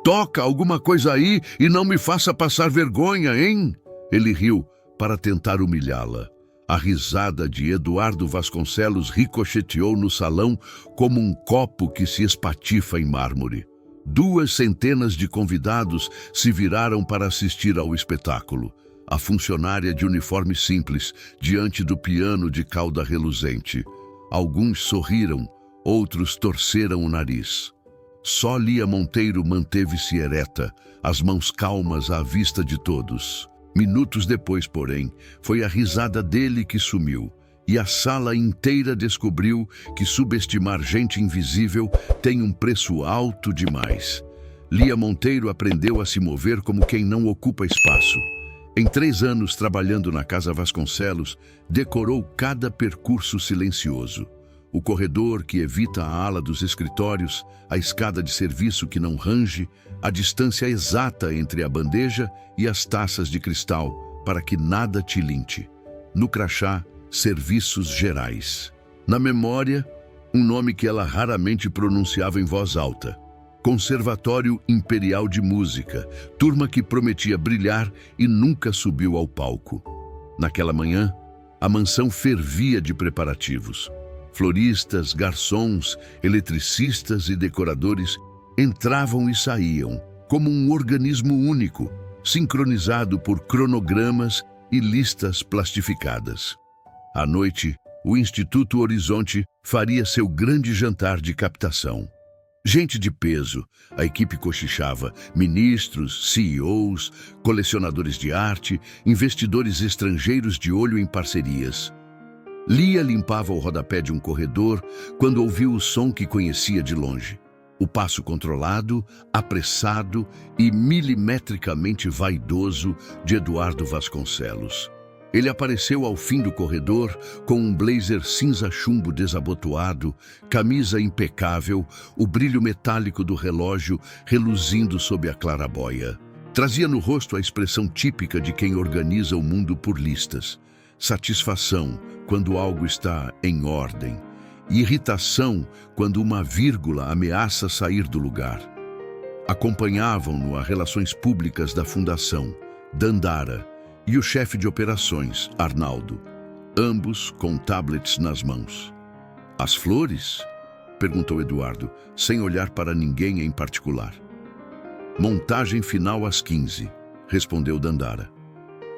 Toca alguma coisa aí e não me faça passar vergonha, hein? Ele riu para tentar humilhá-la. A risada de Eduardo Vasconcelos ricocheteou no salão como um copo que se espatifa em mármore. 200 de convidados se viraram para assistir ao espetáculo. A funcionária de uniforme simples, diante do piano de cauda reluzente. Alguns sorriram, outros torceram o nariz. Só Lia Monteiro manteve-se ereta, as mãos calmas à vista de todos. Minutos depois, porém, foi a risada dele que sumiu, e a sala inteira descobriu que subestimar gente invisível tem um preço alto demais. Lia Monteiro aprendeu a se mover como quem não ocupa espaço. Em 3 anos trabalhando na Casa Vasconcelos, decorou cada percurso silencioso. O corredor que evita a ala dos escritórios, a escada de serviço que não range, a distância exata entre a bandeja e as taças de cristal, para que nada tilinte. No crachá, serviços gerais. Na memória, um nome que ela raramente pronunciava em voz alta. Conservatório Imperial de Música, turma que prometia brilhar e nunca subiu ao palco. Naquela manhã, a mansão fervia de preparativos. Floristas, garçons, eletricistas e decoradores entravam e saíam, como um organismo único, sincronizado por cronogramas e listas plastificadas. À noite, o Instituto Horizonte faria seu grande jantar de captação. Gente de peso, a equipe cochichava, ministros, CEOs, colecionadores de arte, investidores estrangeiros de olho em parcerias. Lia limpava o rodapé de um corredor quando ouviu o som que conhecia de longe. O passo controlado, apressado e milimetricamente vaidoso de Eduardo Vasconcelos. Ele apareceu ao fim do corredor com um blazer cinza chumbo desabotoado, camisa impecável, o brilho metálico do relógio reluzindo sob a clarabóia. Trazia no rosto a expressão típica de quem organiza o mundo por listas. Satisfação quando algo está em ordem, e irritação quando uma vírgula ameaça sair do lugar. Acompanhavam-no as relações públicas da Fundação, Dandara, e o chefe de operações, Arnaldo, ambos com tablets nas mãos. As flores? Perguntou Eduardo, sem olhar para ninguém em particular. Montagem final às 15, respondeu Dandara.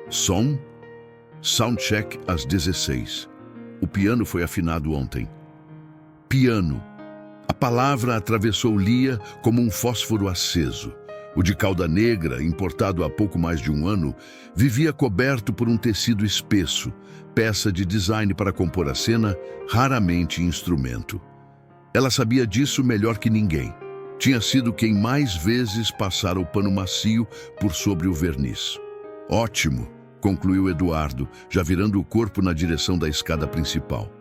Som? Soundcheck às 16. O piano foi afinado ontem. Piano. A palavra atravessou Lia como um fósforo aceso. O de cauda negra, importado há pouco mais de um ano, vivia coberto por um tecido espesso, peça de design para compor a cena, raramente instrumento. Ela sabia disso melhor que ninguém. Tinha sido quem mais vezes passara o pano macio por sobre o verniz. Ótimo, concluiu Eduardo, já virando o corpo na direção da escada principal.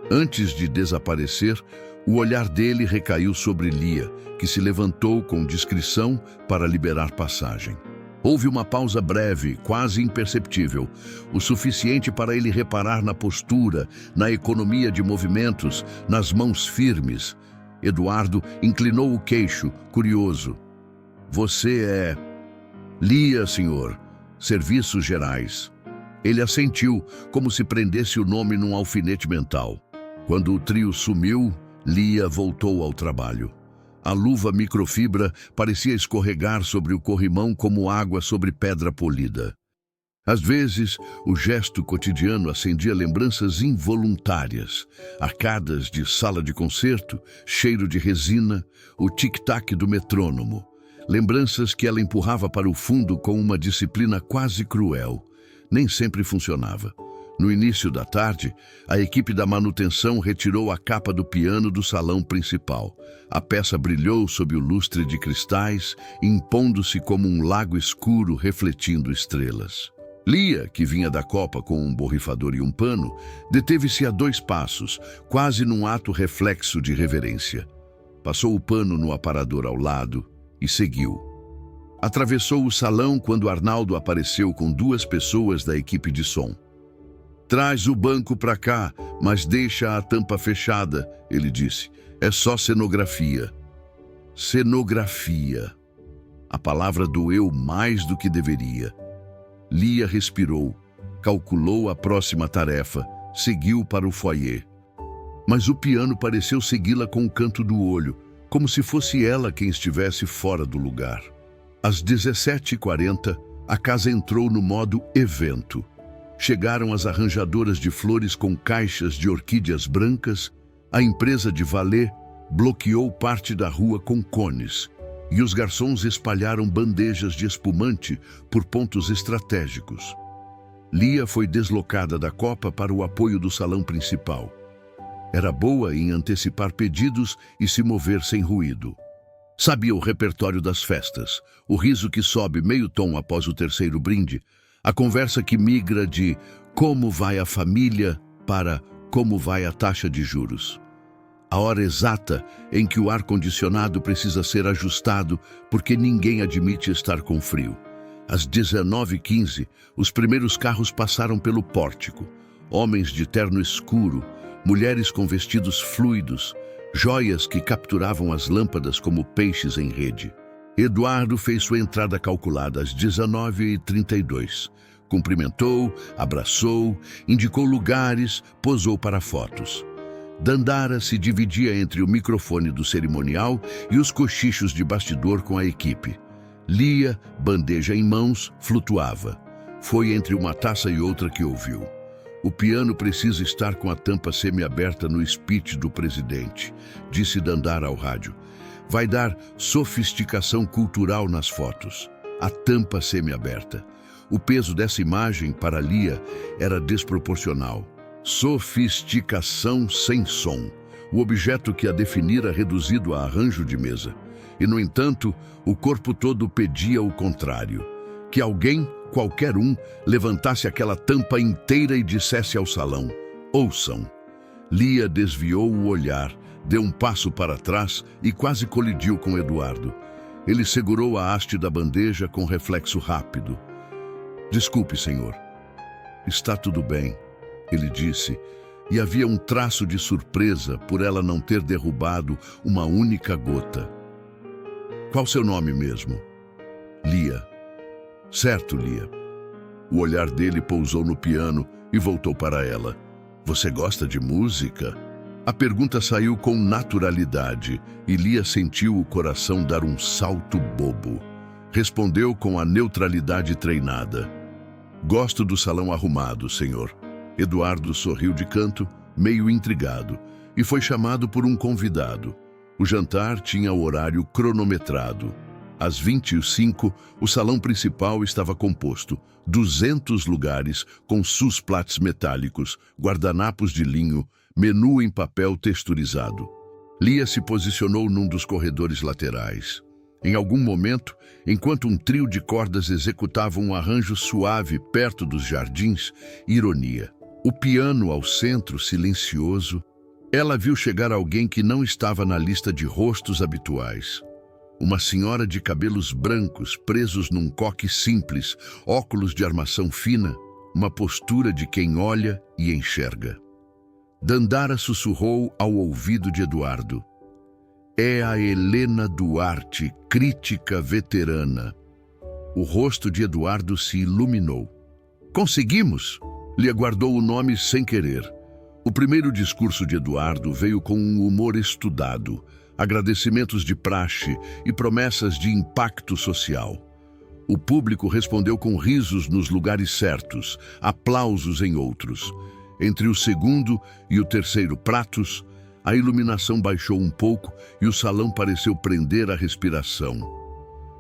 Antes de desaparecer, o olhar dele recaiu sobre Lia, que se levantou com discrição para liberar passagem. Houve uma pausa breve, quase imperceptível, o suficiente para ele reparar na postura, na economia de movimentos, nas mãos firmes. Eduardo inclinou o queixo, curioso. Você é... Lia, senhor. Serviços Gerais. Ele assentiu, como se prendesse o nome num alfinete mental. Quando o trio sumiu, Lia voltou ao trabalho. A luva microfibra parecia escorregar sobre o corrimão como água sobre pedra polida. Às vezes, o gesto cotidiano acendia lembranças involuntárias, arcadas de sala de concerto, cheiro de resina, o tic-tac do metrônomo. Lembranças que ela empurrava para o fundo com uma disciplina quase cruel. Nem sempre funcionava. No início da tarde, a equipe da manutenção retirou a capa do piano do salão principal. A peça brilhou sob o lustre de cristais, impondo-se como um lago escuro refletindo estrelas. Lia, que vinha da copa com um borrifador e um pano, deteve-se a 2 passos, quase num ato reflexo de reverência. Passou o pano no aparador ao lado e seguiu. Atravessou o salão quando Arnaldo apareceu com 2 pessoas da equipe de som. Traz o banco para cá, mas deixa a tampa fechada, ele disse. É só cenografia. Cenografia. A palavra doeu mais do que deveria. Lia respirou, calculou a próxima tarefa, seguiu para o foyer. Mas o piano pareceu segui-la com o canto do olho, como se fosse ela quem estivesse fora do lugar. Às 17h40, a casa entrou no modo evento. Chegaram as arranjadoras de flores com caixas de orquídeas brancas, a empresa de valé bloqueou parte da rua com cones, e os garçons espalharam bandejas de espumante por pontos estratégicos. Lia foi deslocada da copa para o apoio do salão principal. Era boa em antecipar pedidos e se mover sem ruído. Sabia o repertório das festas, o riso que sobe meio tom após o terceiro brinde, a conversa que migra de como vai a família para como vai a taxa de juros. A hora exata em que o ar-condicionado precisa ser ajustado porque ninguém admite estar com frio. Às 19h15, os primeiros carros passaram pelo pórtico. Homens de terno escuro, mulheres com vestidos fluidos, joias que capturavam as lâmpadas como peixes em rede. Eduardo fez sua entrada calculada às 19h32. Cumprimentou, abraçou, indicou lugares, posou para fotos. Dandara se dividia entre o microfone do cerimonial e os cochichos de bastidor com a equipe. Lia, bandeja em mãos, flutuava. Foi entre uma taça e outra que ouviu. O piano precisa estar com a tampa semi-aberta no speech do presidente, disse Dandara ao rádio. Vai dar sofisticação cultural nas fotos. A tampa semi-aberta. O peso dessa imagem para Lia era desproporcional. Sofisticação sem som. O objeto que a definira reduzido a arranjo de mesa. E, no entanto, o corpo todo pedia o contrário. Que alguém, qualquer um, levantasse aquela tampa inteira e dissesse ao salão: ouçam. Lia desviou o olhar, deu um passo para trás e quase colidiu com Eduardo. Ele segurou a haste da bandeja com reflexo rápido. Desculpe, senhor. Está tudo bem, ele disse, e havia um traço de surpresa por ela não ter derrubado uma única gota. Qual seu nome mesmo? Lia. Certo, Lia. O olhar dele pousou no piano e voltou para ela. Você gosta de música? A pergunta saiu com naturalidade e Lia sentiu o coração dar um salto bobo. Respondeu com a neutralidade treinada. Gosto do salão arrumado, senhor. Eduardo sorriu de canto, meio intrigado, e foi chamado por um convidado. O jantar tinha o horário cronometrado. Às 20h05, o salão principal estava composto. 200 lugares com susplates metálicos, guardanapos de linho, menu em papel texturizado. Lia se posicionou num dos corredores laterais. Em algum momento, enquanto um trio de cordas executava um arranjo suave perto dos jardins, ironia. O piano ao centro, silencioso, ela viu chegar alguém que não estava na lista de rostos habituais. Uma senhora de cabelos brancos, presos num coque simples, óculos de armação fina, uma postura de quem olha e enxerga. Dandara sussurrou ao ouvido de Eduardo. É a Helena Duarte, crítica veterana. O rosto de Eduardo se iluminou. Conseguimos! Lhe aguardou o nome sem querer. O primeiro discurso de Eduardo veio com um humor estudado, agradecimentos de praxe e promessas de impacto social. O público respondeu com risos nos lugares certos, aplausos em outros. Entre o segundo e o terceiro pratos, a iluminação baixou um pouco e o salão pareceu prender a respiração.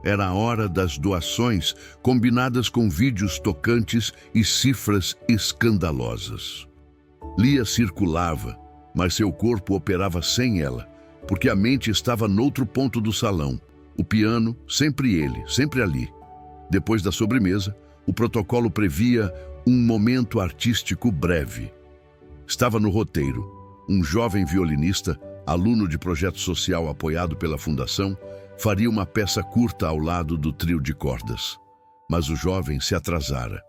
Era a hora das doações, combinadas com vídeos tocantes e cifras escandalosas. Lia circulava, mas seu corpo operava sem ela, porque a mente estava noutro ponto do salão. O piano, sempre ele, sempre ali. Depois da sobremesa, o protocolo previa um momento artístico breve. Estava no roteiro. Um jovem violinista, aluno de projeto social apoiado pela fundação, faria uma peça curta ao lado do trio de cordas. Mas o jovem se atrasara.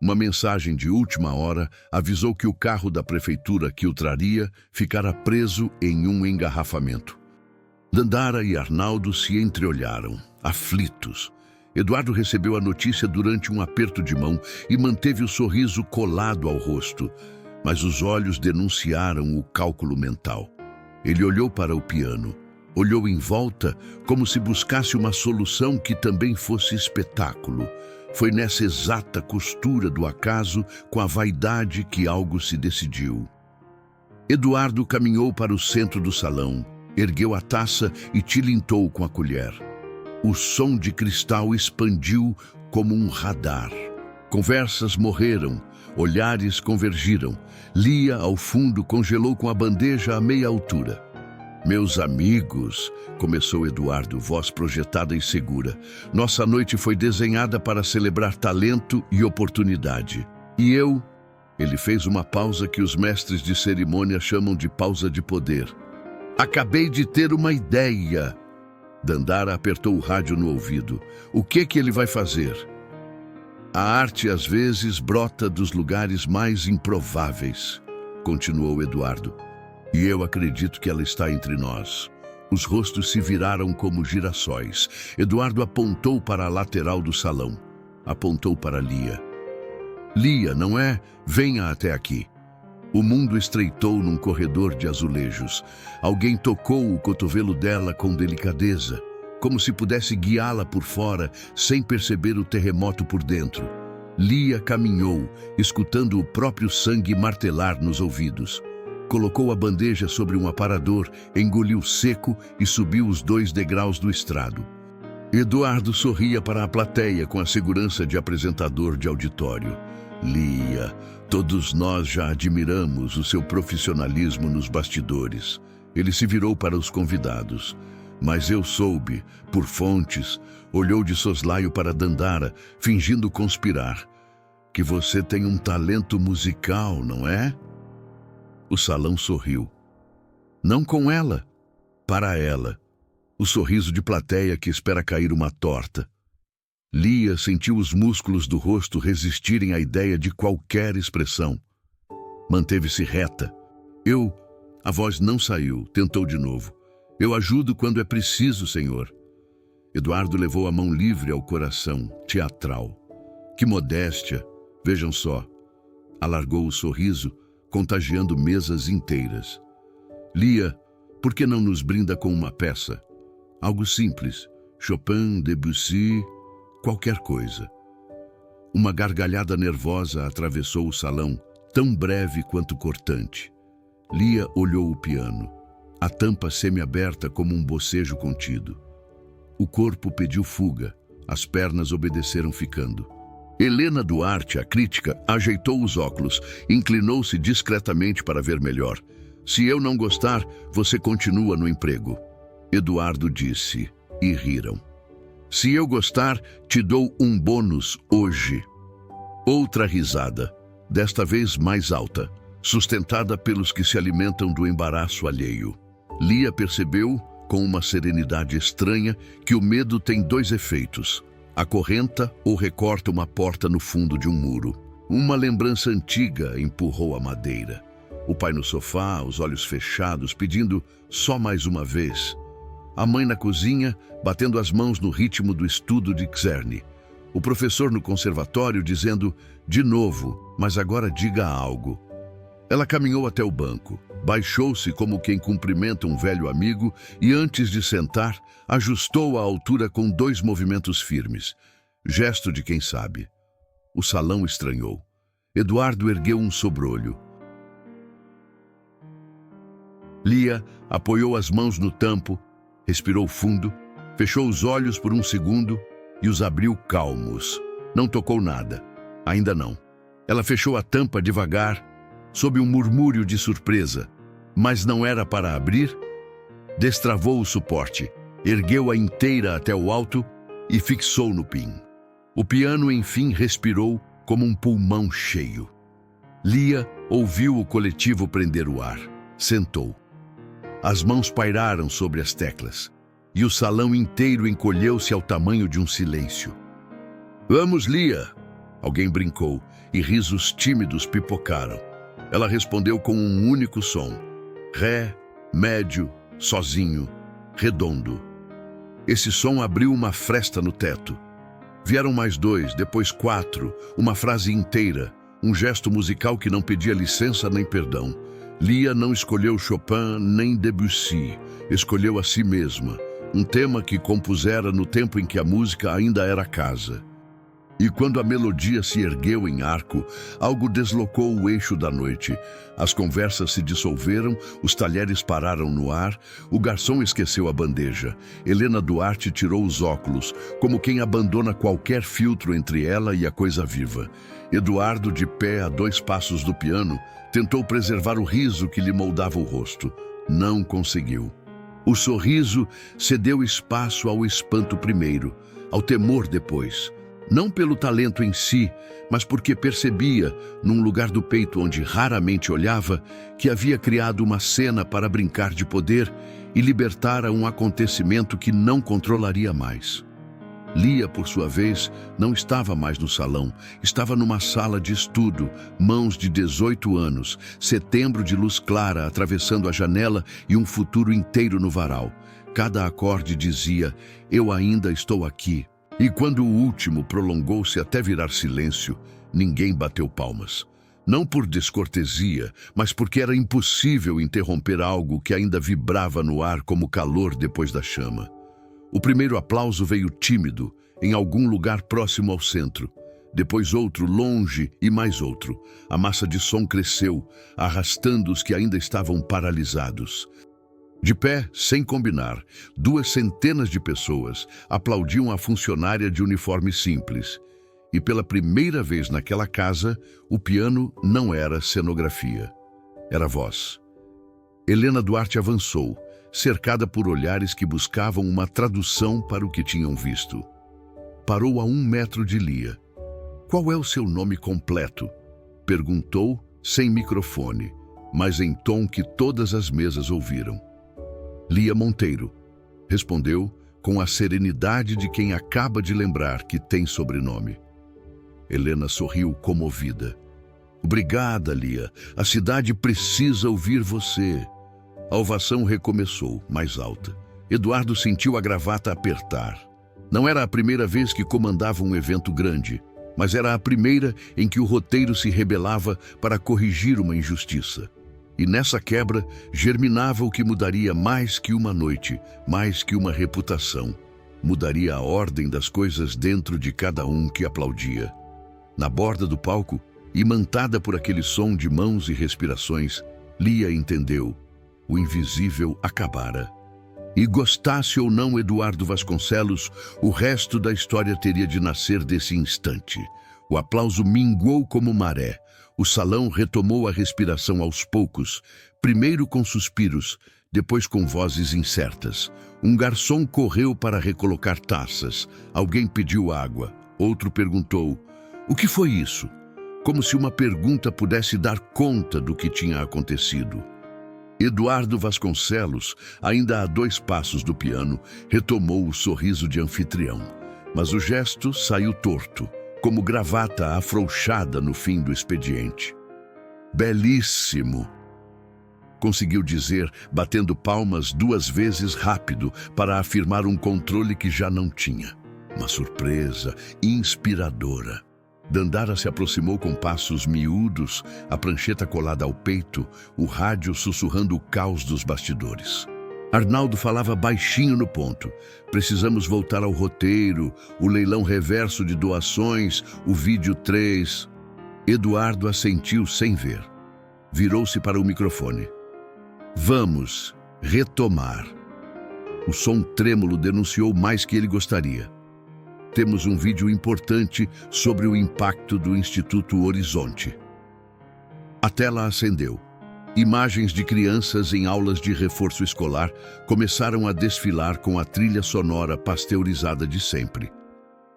Uma mensagem de última hora avisou que o carro da prefeitura que o traria ficara preso em um engarrafamento. Dandara e Arnaldo se entreolharam. aflitos. Eduardo recebeu a notícia durante um aperto de mão e manteve o sorriso colado ao rosto, mas os olhos denunciaram o cálculo mental. Ele olhou para o piano, olhou em volta como se buscasse uma solução que também fosse espetáculo. Foi nessa exata costura do acaso com a vaidade que algo se decidiu. Eduardo caminhou para o centro do salão, ergueu a taça e tilintou com a colher. O som de cristal expandiu como um radar. Conversas morreram, olhares convergiram. Lia, ao fundo, congelou com a bandeja a meia altura. Meus amigos, começou Eduardo, voz projetada e segura. Nossa noite foi desenhada para celebrar talento e oportunidade. E eu... Ele fez uma pausa que os mestres de cerimônia chamam de pausa de poder. Acabei de ter uma ideia. Dandara apertou o rádio no ouvido. O que ele vai fazer? A arte às vezes brota dos lugares mais improváveis, continuou Eduardo. E eu acredito que ela está entre nós. Os rostos se viraram como girassóis. Eduardo apontou para a lateral do salão. Apontou para Lia. Lia, não é? Venha até aqui. O mundo estreitou num corredor de azulejos. Alguém tocou o cotovelo dela com delicadeza, como se pudesse guiá-la por fora, sem perceber o terremoto por dentro. Lia caminhou, escutando o próprio sangue martelar nos ouvidos. Colocou a bandeja sobre um aparador, engoliu seco e subiu os 2 degraus do estrado. Eduardo sorria para a plateia com a segurança de apresentador de auditório. Lia, todos nós já admiramos o seu profissionalismo nos bastidores. Ele se virou para os convidados. Mas eu soube, por fontes, olhou de soslaio para Dandara, fingindo conspirar, que você tem um talento musical, não é? O salão sorriu. Não com ela, para ela. O sorriso de plateia que espera cair uma torta. Lia sentiu os músculos do rosto resistirem à ideia de qualquer expressão. Manteve-se reta. A voz não saiu, tentou de novo. Eu ajudo quando é preciso, senhor. Eduardo levou a mão livre ao coração, teatral. Que modéstia, vejam só. Alargou o sorriso, contagiando mesas inteiras. Lia, por que não nos brinda com uma peça? Algo simples, Chopin, Debussy, qualquer coisa. Uma gargalhada nervosa atravessou o salão, tão breve quanto cortante. Lia olhou o piano, a tampa semiaberta como um bocejo contido. O corpo pediu fuga, as pernas obedeceram ficando. Helena Duarte, a crítica, ajeitou os óculos, inclinou-se discretamente para ver melhor. Se eu não gostar, você continua no emprego. Eduardo disse, e riram. Se eu gostar, te dou um bônus hoje. Outra risada, desta vez mais alta, sustentada pelos que se alimentam do embaraço alheio. Lia percebeu, com uma serenidade estranha, que o medo tem 2 efeitos. Acorrenta ou recorta uma porta no fundo de um muro. Uma lembrança antiga empurrou a madeira. O pai no sofá, os olhos fechados, pedindo só mais uma vez. A mãe na cozinha, batendo as mãos no ritmo do estudo de Czerny. O professor no conservatório dizendo, de novo, mas agora diga algo. Ela caminhou até o banco, baixou-se como quem cumprimenta um velho amigo e, antes de sentar, ajustou a altura com 2 movimentos firmes. Gesto de quem sabe. O salão estranhou. Eduardo ergueu um sobrolho. Lia apoiou as mãos no tampo, respirou fundo, fechou os olhos por um segundo e os abriu calmos. Não tocou nada. Ainda não. Ela fechou a tampa devagar, sob um murmúrio de surpresa. Mas não era para abrir? Destravou o suporte, ergueu-a inteira até o alto e fixou no pin. O piano, enfim, respirou como um pulmão cheio. Lia ouviu o coletivo prender o ar. Sentou. As mãos pairaram sobre as teclas, e o salão inteiro encolheu-se ao tamanho de um silêncio. Vamos, Lia! Alguém brincou, e risos tímidos pipocaram. Ela respondeu com um único som. Ré, médio, sozinho, redondo. Esse som abriu uma fresta no teto. Vieram mais 2, depois 4, uma frase inteira, um gesto musical que não pedia licença nem perdão. Lia não escolheu Chopin nem Debussy, escolheu a si mesma, um tema que compusera no tempo em que a música ainda era casa. E quando a melodia se ergueu em arco, algo deslocou o eixo da noite. As conversas se dissolveram, os talheres pararam no ar, o garçom esqueceu a bandeja. Helena Duarte tirou os óculos, como quem abandona qualquer filtro entre ela e a coisa viva. Eduardo, de pé a 2 passos do piano, tentou preservar o riso que lhe moldava o rosto. Não conseguiu. O sorriso cedeu espaço ao espanto primeiro, ao temor depois. Não pelo talento em si, mas porque percebia, num lugar do peito onde raramente olhava, que havia criado uma cena para brincar de poder e libertar um acontecimento que não controlaria mais. Lia, por sua vez, não estava mais no salão, estava numa sala de estudo, mãos de 18 anos, setembro de luz clara atravessando a janela e um futuro inteiro no varal. Cada acorde dizia, eu ainda estou aqui. E quando o último prolongou-se até virar silêncio, ninguém bateu palmas. Não por descortesia, mas porque era impossível interromper algo que ainda vibrava no ar como calor depois da chama. O primeiro aplauso veio tímido, em algum lugar próximo ao centro. Depois outro, longe, e mais outro. A massa de som cresceu, arrastando os que ainda estavam paralisados. De pé, sem combinar, 2 centenas de pessoas aplaudiam a funcionária de uniforme simples. E pela primeira vez naquela casa, o piano não era cenografia. Era voz. Helena Duarte avançou, cercada por olhares que buscavam uma tradução para o que tinham visto. Parou a 1 metro de Lia. Qual é o seu nome completo? Perguntou, sem microfone, mas em tom que todas as mesas ouviram. Lia Monteiro, respondeu com a serenidade de quem acaba de lembrar que tem sobrenome. Helena sorriu comovida. Obrigada, Lia. A cidade precisa ouvir você. A ovação recomeçou, mais alta. Eduardo sentiu a gravata apertar. Não era a primeira vez que comandava um evento grande, mas era a primeira em que o roteiro se rebelava para corrigir uma injustiça. E nessa quebra germinava o que mudaria mais que uma noite, mais que uma reputação. Mudaria a ordem das coisas dentro de cada um que aplaudia. Na borda do palco, imantada por aquele som de mãos e respirações, Lia entendeu. O invisível acabara. E gostasse ou não Eduardo Vasconcelos, o resto da história teria de nascer desse instante. O aplauso minguou como maré. O salão retomou a respiração aos poucos, primeiro com suspiros, depois com vozes incertas. Um garçom correu para recolocar taças. Alguém pediu água. Outro perguntou, o que foi isso? Como se uma pergunta pudesse dar conta do que tinha acontecido. Eduardo Vasconcelos, ainda a 2 passos do piano, retomou o sorriso de anfitrião. Mas o gesto saiu torto, como gravata afrouxada no fim do expediente. Belíssimo! Conseguiu dizer, batendo palmas 2 vezes rápido para afirmar um controle que já não tinha. Uma surpresa inspiradora. Dandara se aproximou com passos miúdos, a prancheta colada ao peito, o rádio sussurrando o caos dos bastidores. Arnaldo falava baixinho no ponto. Precisamos voltar ao roteiro, o leilão reverso de doações, o vídeo 3. Eduardo assentiu sem ver. Virou-se para o microfone. Vamos retomar. O som trêmulo denunciou mais que ele gostaria. Temos um vídeo importante sobre o impacto do Instituto Horizonte. A tela acendeu. Imagens de crianças em aulas de reforço escolar começaram a desfilar com a trilha sonora pasteurizada de sempre.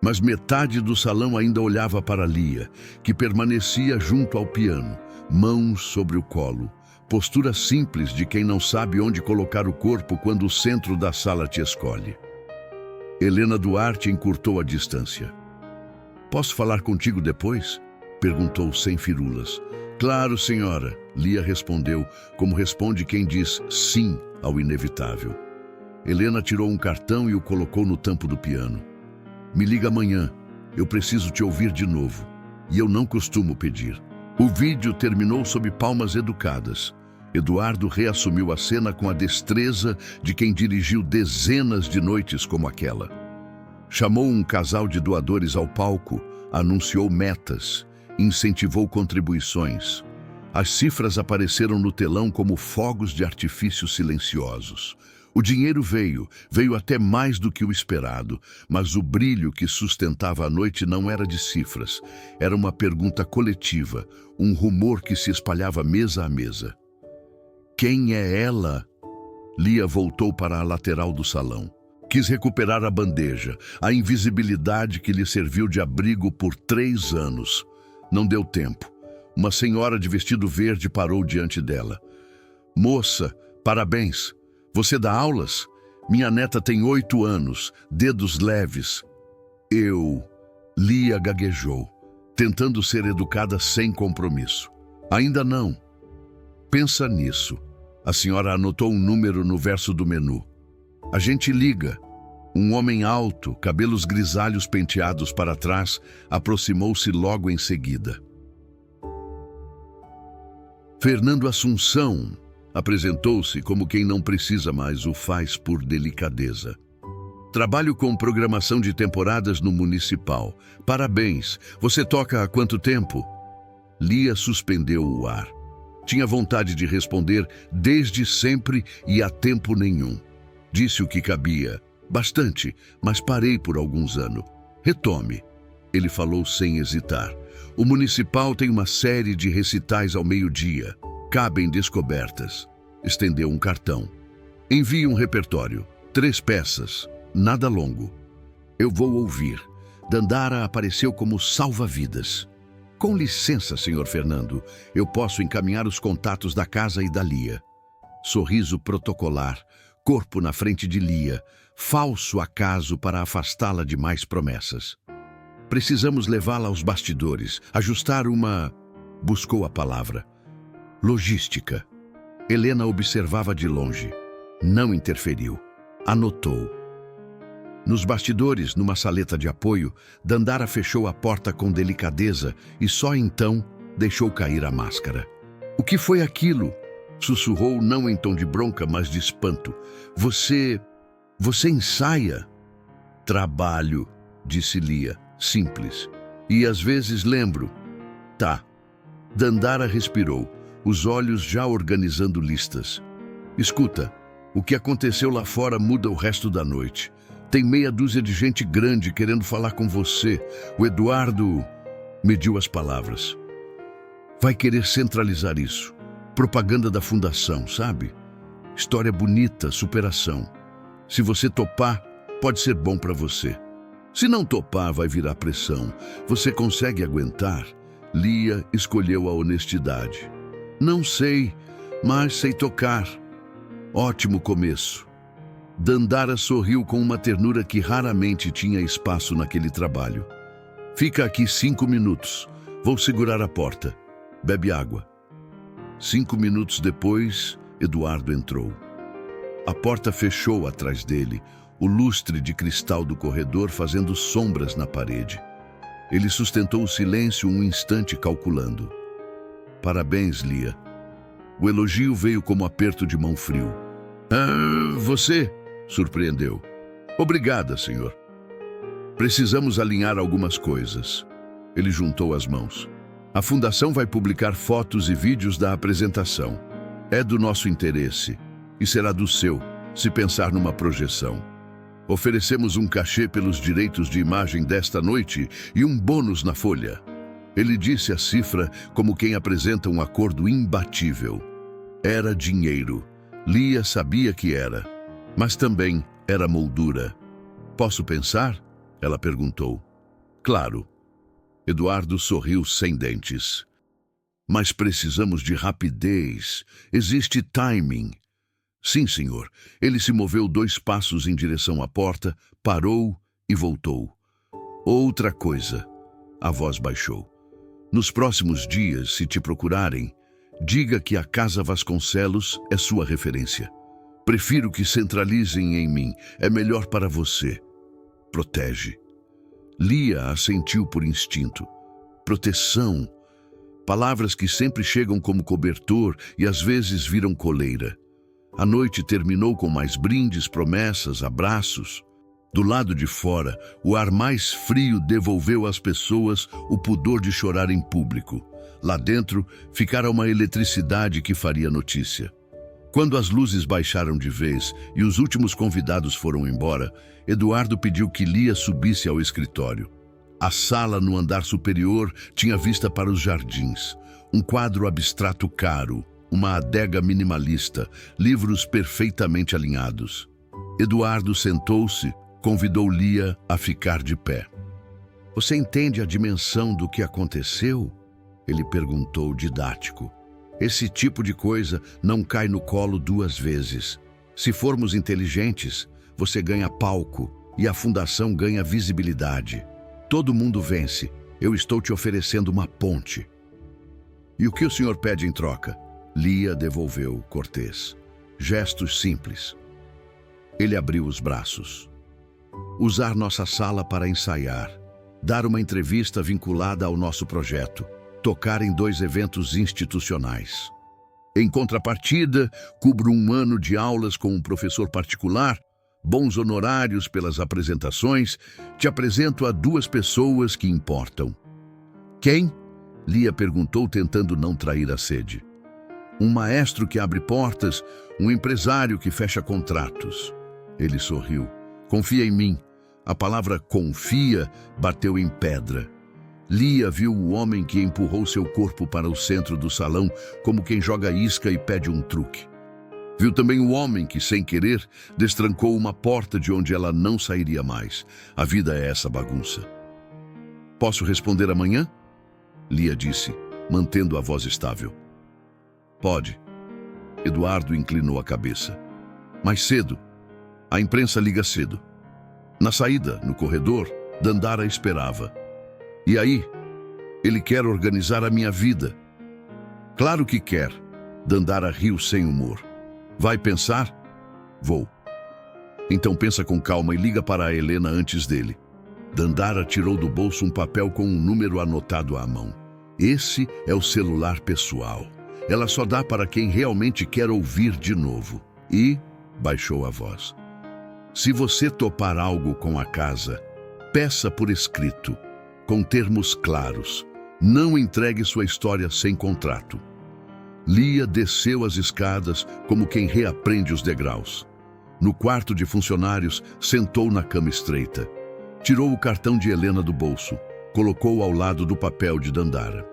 Mas metade do salão ainda olhava para Lia, que permanecia junto ao piano, mãos sobre o colo. Postura simples de quem não sabe onde colocar o corpo quando o centro da sala te escolhe. Helena Duarte encurtou a distância. Posso falar contigo depois? Perguntou sem firulas. Claro, senhora, Lia respondeu, como responde quem diz sim ao inevitável. Helena tirou um cartão e o colocou no tampo do piano. Me liga amanhã, eu preciso te ouvir de novo. E eu não costumo pedir. O vídeo terminou sob palmas educadas. Eduardo reassumiu a cena com a destreza de quem dirigiu dezenas de noites como aquela. Chamou um casal de doadores ao palco, anunciou metas, incentivou contribuições. As cifras apareceram no telão como fogos de artifício silenciosos. O dinheiro veio até mais do que o esperado, mas o brilho que sustentava a noite não era de cifras. Era uma pergunta coletiva, um rumor que se espalhava mesa a mesa. Quem é ela? Lia voltou para a lateral do salão. Quis recuperar a bandeja, a invisibilidade que lhe serviu de abrigo por 3 anos. Não deu tempo. Uma senhora de vestido verde parou diante dela. Moça, parabéns. Você dá aulas? Minha neta tem 8 anos, dedos leves. Lia gaguejou, tentando ser educada sem compromisso. Ainda não. Pensa nisso. A senhora anotou um número no verso do menu. A gente liga. Um homem alto, cabelos grisalhos penteados para trás, aproximou-se logo em seguida. Fernando Assunção apresentou-se como quem não precisa mais o faz por delicadeza. Trabalho com programação de temporadas no Municipal. Parabéns. Você toca há quanto tempo? Lia suspendeu o ar. Tinha vontade de responder desde sempre e a tempo nenhum. Disse o que cabia. Bastante, mas parei por alguns anos. Retome. Ele falou sem hesitar. O Municipal tem uma série de recitais ao meio-dia. Cabem descobertas. Estendeu um cartão. Envie um repertório. 3 peças. Nada longo. Eu vou ouvir. Dandara apareceu como salva-vidas. Com licença, senhor Fernando. Eu posso encaminhar os contatos da casa e da Lia. Sorriso protocolar. Corpo na frente de Lia. Falso acaso para afastá-la de mais promessas. Precisamos levá-la aos bastidores. Ajustar uma... Buscou a palavra. Logística. Helena observava de longe. Não interferiu. Anotou. Nos bastidores, numa saleta de apoio, Dandara fechou a porta com delicadeza e só então deixou cair a máscara. O que foi aquilo? Sussurrou não em tom de bronca, mas de espanto. Você ensaia? Trabalho, disse Lia, simples. E às vezes lembro. Tá. Dandara respirou, os olhos já organizando listas. Escuta, o que aconteceu lá fora muda o resto da noite. Tem meia dúzia de gente grande querendo falar com você. O Eduardo mediu as palavras. Vai querer centralizar isso. Propaganda da fundação, sabe? História bonita, superação. Se você topar, pode ser bom para você. Se não topar, vai virar pressão. Você consegue aguentar? Lia escolheu a honestidade. Não sei, mas sei tocar. Ótimo começo. Dandara sorriu com uma ternura que raramente tinha espaço naquele trabalho. Fica aqui 5 minutos. Vou segurar a porta. Bebe água. 5 minutos depois, Eduardo entrou. A porta fechou atrás dele, o lustre de cristal do corredor fazendo sombras na parede. Ele sustentou o silêncio um instante calculando. Parabéns, Lia. O elogio veio como aperto de mão frio. Você? Surpreendeu. Obrigada, senhor. Precisamos alinhar algumas coisas. Ele juntou as mãos. A fundação vai publicar fotos e vídeos da apresentação. É do nosso interesse e será do seu, se pensar numa projeção. Oferecemos um cachê pelos direitos de imagem desta noite e um bônus na folha. Ele disse a cifra como quem apresenta um acordo imbatível. Era dinheiro. Lia sabia que era, mas também era moldura. Posso pensar? Ela perguntou. Claro. Eduardo sorriu sem dentes. Mas precisamos de rapidez. Existe timing. Sim, senhor. Ele se moveu 2 passos em direção à porta, parou e voltou. Outra coisa. A voz baixou. Nos próximos dias, se te procurarem, diga que a Casa Vasconcelos é sua referência. Prefiro que centralizem em mim. É melhor para você. Protege. Lia assentiu por instinto. Proteção. Palavras que sempre chegam como cobertor e às vezes viram coleira. A noite terminou com mais brindes, promessas, abraços. Do lado de fora, o ar mais frio devolveu às pessoas o pudor de chorar em público. Lá dentro, ficara uma eletricidade que faria notícia. Quando as luzes baixaram de vez e os últimos convidados foram embora, Eduardo pediu que Lia subisse ao escritório. A sala no andar superior tinha vista para os jardins. Um quadro abstrato caro, uma adega minimalista, livros perfeitamente alinhados. Eduardo sentou-se, convidou Lia a ficar de pé. Você entende a dimensão do que aconteceu? Ele perguntou didático. Esse tipo de coisa não cai no colo duas vezes. Se formos inteligentes, você ganha palco e a fundação ganha visibilidade. Todo mundo vence. Eu estou te oferecendo uma ponte. E o que o senhor pede em troca? Lia devolveu, cortês. Gestos simples. Ele abriu os braços. Usar nossa sala para ensaiar. Dar uma entrevista vinculada ao nosso projeto. Tocar em 2 eventos institucionais. Em contrapartida, cubro 1 ano de aulas com um professor particular, bons honorários pelas apresentações, te apresento a 2 pessoas que importam. Quem? Lia perguntou, tentando não trair a sede. Um maestro que abre portas, um empresário que fecha contratos. Ele sorriu. Confia em mim. A palavra confia bateu em pedra. Lia viu o homem que empurrou seu corpo para o centro do salão, como quem joga isca e pede um truque. Viu também o homem que, sem querer, destrancou uma porta de onde ela não sairia mais. A vida é essa bagunça. Posso responder amanhã? Lia disse, mantendo a voz estável. Pode. Eduardo inclinou a cabeça. Mais cedo. A imprensa liga cedo. Na saída, no corredor, Dandara esperava. E aí? Ele quer organizar a minha vida. Claro que quer. Dandara riu sem humor. Vai pensar? Vou. Então pensa com calma e liga para a Helena antes dele. Dandara tirou do bolso um papel com um número anotado à mão. Esse é o celular pessoal. Ela só dá para quem realmente quer ouvir de novo. E baixou a voz. Se você topar algo com a casa, peça por escrito, com termos claros. Não entregue sua história sem contrato. Lia desceu as escadas como quem reaprende os degraus. No quarto de funcionários, sentou na cama estreita. Tirou o cartão de Helena do bolso, colocou ao lado do papel de Dandara.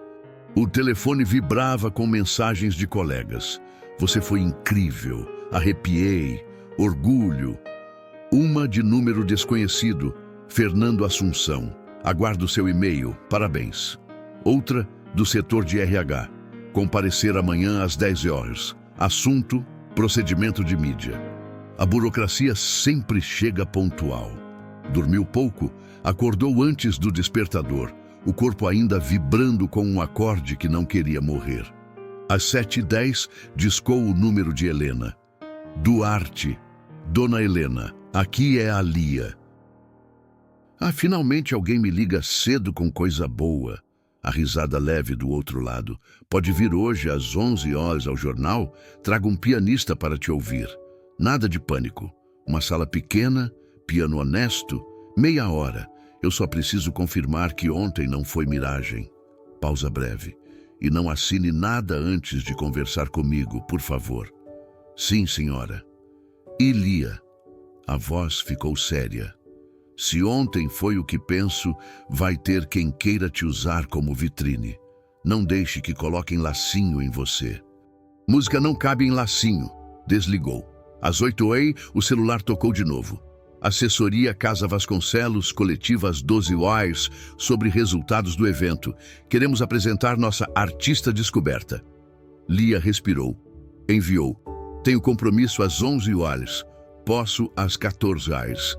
O telefone vibrava com mensagens de colegas. Você foi incrível, arrepiei, orgulho. Uma de número desconhecido, Fernando Assunção. Aguardo seu e-mail, parabéns. Outra, do setor de RH. Comparecer amanhã às 10 horas. Assunto, procedimento de mídia. A burocracia sempre chega pontual. Dormiu pouco, acordou antes do despertador, o corpo ainda vibrando com um acorde que não queria morrer. Às 7h10, discou o número de Helena. Duarte. Dona Helena, aqui é a Lia. Finalmente alguém me liga cedo com coisa boa. A risada leve do outro lado. Pode vir hoje às 11 horas ao jornal? Trago um pianista para te ouvir. Nada de pânico. Uma sala pequena, piano honesto, meia hora. Eu só preciso confirmar que ontem não foi miragem. Pausa breve. E não assine nada antes de conversar comigo, por favor. Sim, senhora. E Lia. A voz ficou séria. Se ontem foi o que penso, vai ter quem queira te usar como vitrine. Não deixe que coloquem lacinho em você. Música não cabe em lacinho. Desligou. Às 8h, o celular tocou de novo. Assessoria Casa Vasconcelos, coletiva às 12 horas, sobre resultados do evento. Queremos apresentar nossa artista descoberta. Lia respirou. Enviou. Tenho compromisso às 11 horas. Posso às 14 horas.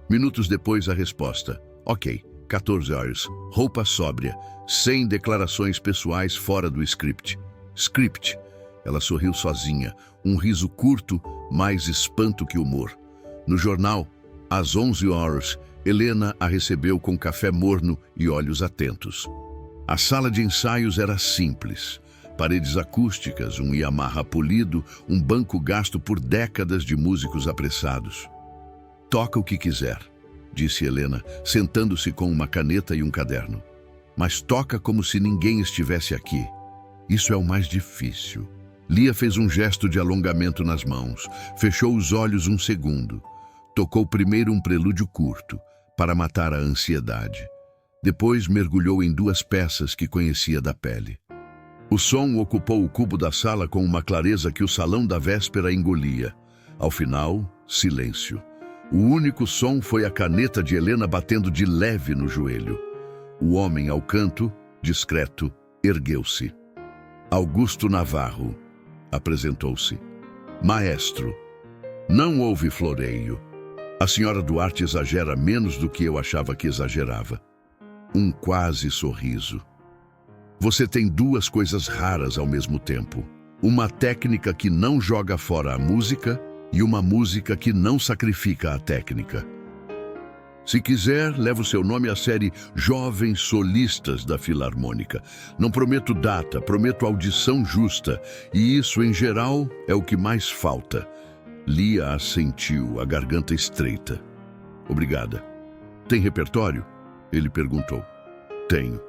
Minutos depois, a resposta. Ok, 14 horas. Roupa sóbria. Sem declarações pessoais fora do script. Script. Ela sorriu sozinha. Um riso curto, mais espanto que humor. No jornal, às 11 horas, Helena a recebeu com café morno e olhos atentos. A sala de ensaios era simples. Paredes acústicas, um Yamaha polido, um banco gasto por décadas de músicos apressados. Toca o que quiser, disse Helena, sentando-se com uma caneta e um caderno. Mas toca como se ninguém estivesse aqui. Isso é o mais difícil. Lia fez um gesto de alongamento nas mãos, fechou os olhos um segundo. Tocou primeiro um prelúdio curto, para matar a ansiedade. Depois mergulhou em 2 peças que conhecia da pele. O som ocupou o cubo da sala com uma clareza que o salão da véspera engolia. Ao final, silêncio. O único som foi a caneta de Helena batendo de leve no joelho. O homem ao canto, discreto, ergueu-se. Augusto Navarro apresentou-se. Maestro. Não houve floreio. A senhora Duarte exagera menos do que eu achava que exagerava. Um quase sorriso. Você tem 2 coisas raras ao mesmo tempo. Uma técnica que não joga fora a música e uma música que não sacrifica a técnica. Se quiser, leva o seu nome à série Jovens Solistas da Filarmônica. Não prometo data, prometo audição justa. E isso, em geral, é o que mais falta. Lia assentiu, a garganta estreita. Obrigada. Tem repertório? Ele perguntou. Tenho.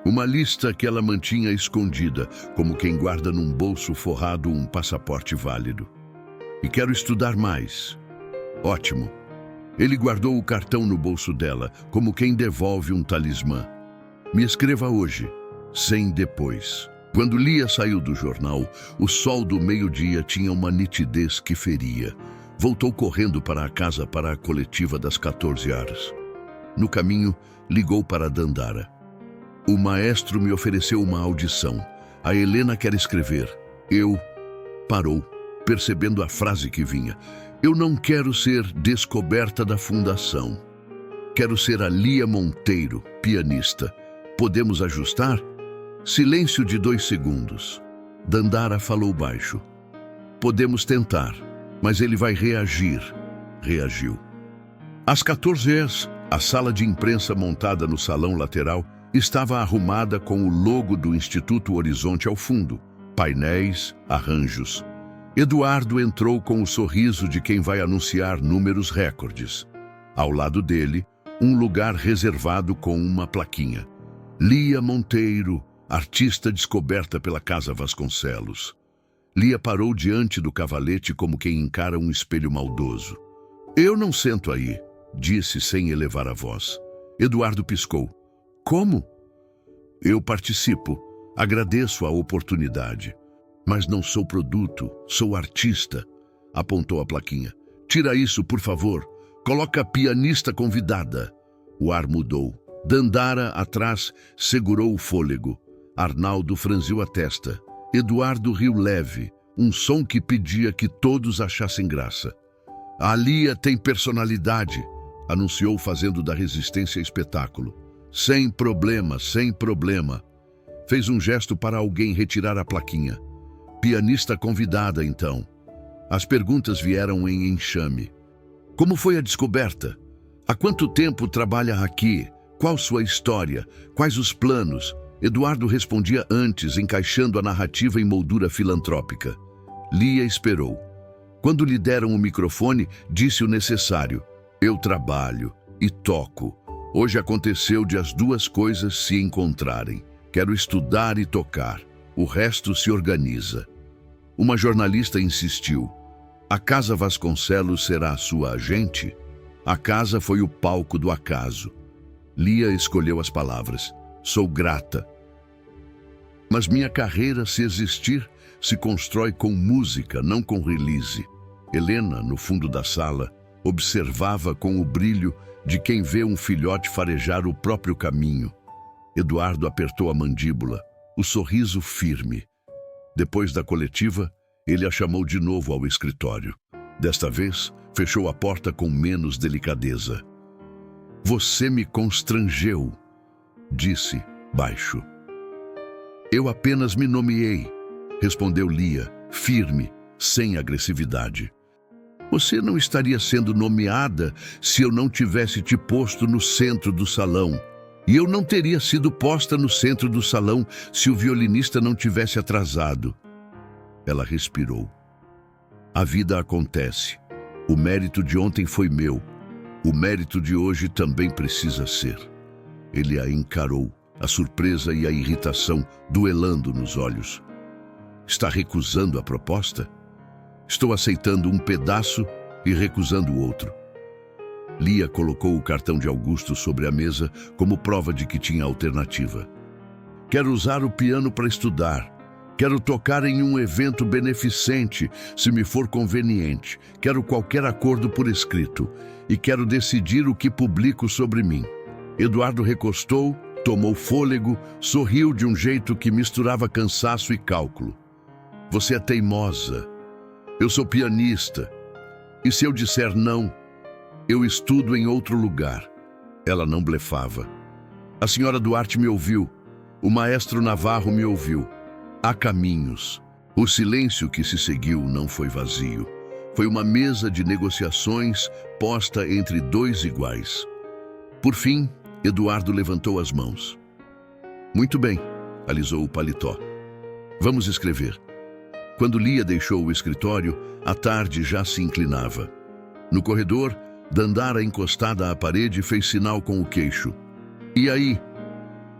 Uma lista que ela mantinha escondida, como quem guarda num bolso forrado um passaporte válido. E quero estudar mais. Ótimo. Ele guardou o cartão no bolso dela, como quem devolve um talismã. Me escreva hoje, sem depois. Quando Lia saiu do jornal, o sol do meio-dia tinha uma nitidez que feria. Voltou correndo para a casa para a coletiva das 14 horas. No caminho, ligou para Dandara. O maestro me ofereceu uma audição. A Helena quer escrever. Parou, percebendo a frase que vinha. Eu não quero ser descoberta da fundação. Quero ser a Lia Monteiro, pianista. Podemos ajustar? Silêncio de 2 segundos. Dandara falou baixo. Podemos tentar, mas ele vai reagir. Reagiu. Às 14 horas, a sala de imprensa montada no salão lateral estava arrumada com o logo do Instituto Horizonte ao fundo, painéis, arranjos. Eduardo entrou com o sorriso de quem vai anunciar números recordes. Ao lado dele, um lugar reservado com uma plaquinha. Lia Monteiro, artista descoberta pela Casa Vasconcelos. Lia parou diante do cavalete como quem encara um espelho maldoso. Eu não sento aí, disse sem elevar a voz. Eduardo piscou. Como? Eu participo. Agradeço a oportunidade. Mas não sou produto, sou artista. Apontou a plaquinha. Tira isso, por favor. Coloca pianista convidada. O ar mudou. Dandara, atrás, segurou o fôlego. Arnaldo franziu a testa. Eduardo riu leve, um som que pedia que todos achassem graça. A Lia tem personalidade, anunciou fazendo da resistência espetáculo. Sem problema, sem problema. Fez um gesto para alguém retirar a plaquinha. Pianista convidada, então. As perguntas vieram em enxame. Como foi a descoberta? Há quanto tempo trabalha aqui? Qual sua história? Quais os planos? Eduardo respondia antes, encaixando a narrativa em moldura filantrópica. Lia esperou. Quando lhe deram o microfone, disse o necessário. Eu trabalho e toco. Hoje aconteceu de as 2 coisas se encontrarem. Quero estudar e tocar. O resto se organiza. Uma jornalista insistiu. A Casa Vasconcelos será a sua agente? A casa foi o palco do acaso. Lia escolheu as palavras. Sou grata. Mas minha carreira, se existir, se constrói com música, não com release. Helena, no fundo da sala, observava com o brilho de quem vê um filhote farejar o próprio caminho. Eduardo apertou a mandíbula, o sorriso firme. Depois da coletiva, ele a chamou de novo ao escritório. Desta vez, fechou a porta com menos delicadeza. Você me constrangeu, disse, baixo. Eu apenas me nomeei, respondeu Lia, firme, sem agressividade. Você não estaria sendo nomeada se eu não tivesse te posto no centro do salão. E eu não teria sido posta no centro do salão se o violinista não tivesse atrasado. Ela respirou. A vida acontece. O mérito de ontem foi meu. O mérito de hoje também precisa ser. Ele a encarou, a surpresa e a irritação duelando nos olhos. Está recusando a proposta? Estou aceitando um pedaço e recusando o outro. Lia colocou o cartão de Augusto sobre a mesa como prova de que tinha alternativa. Quero usar o piano para estudar. Quero tocar em um evento beneficente, se me for conveniente. Quero qualquer acordo por escrito. E quero decidir o que publico sobre mim. Eduardo recostou, tomou fôlego, sorriu de um jeito que misturava cansaço e cálculo. Você é teimosa. Eu sou pianista. E se eu disser não, eu estudo em outro lugar. Ela não blefava. A senhora Duarte me ouviu. O maestro Navarro me ouviu. Há caminhos. O silêncio que se seguiu não foi vazio. Foi uma mesa de negociações posta entre dois iguais. Por fim, Eduardo levantou as mãos. Muito bem, alisou o paletó. Vamos escrever. Quando Lia deixou o escritório, a tarde já se inclinava. No corredor, Dandara, encostada à parede, fez sinal com o queixo. E aí?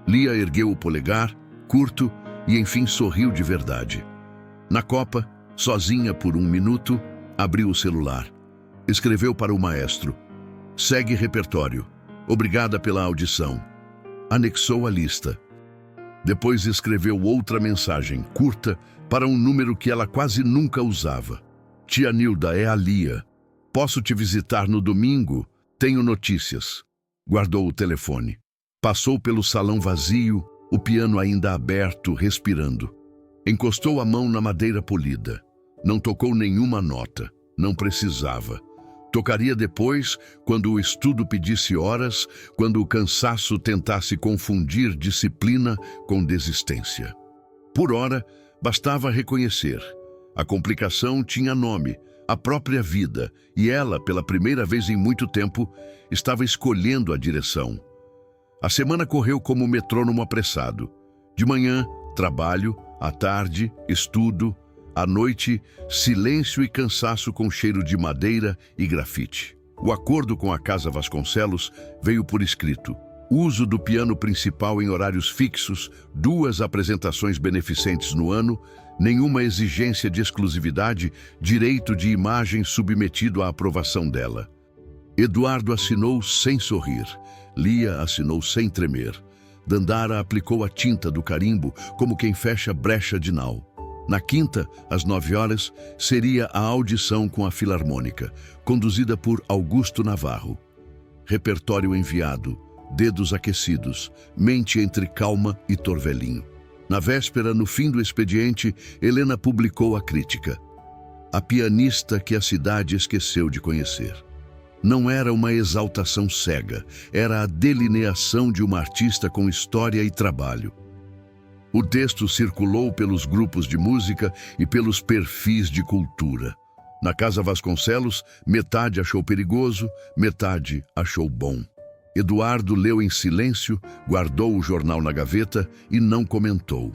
Lia ergueu o polegar, curto, e enfim sorriu de verdade. Na copa, sozinha por 1 minuto, abriu o celular. Escreveu para o maestro. Segue repertório. Obrigada pela audição. Anexou a lista. Depois escreveu outra mensagem, curta, para um número que ela quase nunca usava. Tia Nilda, é a Lia. Posso te visitar no domingo? Tenho notícias. Guardou o telefone. Passou pelo salão vazio, o piano ainda aberto, respirando. Encostou a mão na madeira polida. Não tocou nenhuma nota. Não precisava. Tocaria depois, quando o estudo pedisse horas, quando o cansaço tentasse confundir disciplina com desistência. Por hora, bastava reconhecer. A complicação tinha nome, a própria vida, e ela, pela primeira vez em muito tempo, estava escolhendo a direção. A semana correu como metrônomo apressado. De manhã, trabalho, à tarde, estudo, à noite, silêncio e cansaço com cheiro de madeira e grafite. O acordo com a Casa Vasconcelos veio por escrito. Uso do piano principal em horários fixos, 2 apresentações beneficentes no ano, nenhuma exigência de exclusividade, direito de imagem submetido à aprovação dela. Eduardo assinou sem sorrir. Lia assinou sem tremer. Dandara aplicou a tinta do carimbo como quem fecha brecha de nau. Na quinta, às 9 horas, seria a audição com a Filarmônica, conduzida por Augusto Navarro. Repertório enviado, dedos aquecidos, mente entre calma e torvelinho. Na véspera, no fim do expediente, Helena publicou a crítica. A pianista que a cidade esqueceu de conhecer. Não era uma exaltação cega, era a delineação de uma artista com história e trabalho. O texto circulou pelos grupos de música e pelos perfis de cultura. Na Casa Vasconcelos, metade achou perigoso, metade achou bom. Eduardo leu em silêncio, guardou o jornal na gaveta e não comentou.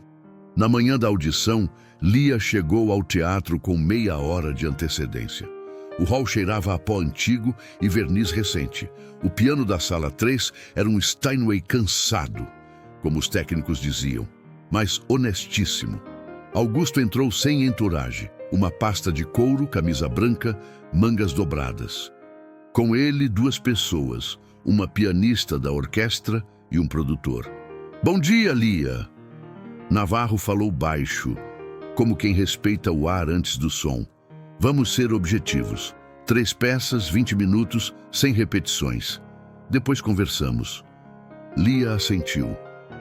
Na manhã da audição, Lia chegou ao teatro com meia hora de antecedência. O hall cheirava a pó antigo e verniz recente. O piano da sala 3 era um Steinway cansado, como os técnicos diziam, mas honestíssimo. Augusto entrou sem entourage, uma pasta de couro, camisa branca, mangas dobradas. Com ele, 2 pessoas, uma pianista da orquestra e um produtor. Bom dia, Lia! Navarro falou baixo, como quem respeita o ar antes do som. Vamos ser objetivos. 3 peças, 20 minutos, sem repetições. Depois conversamos. Lia assentiu.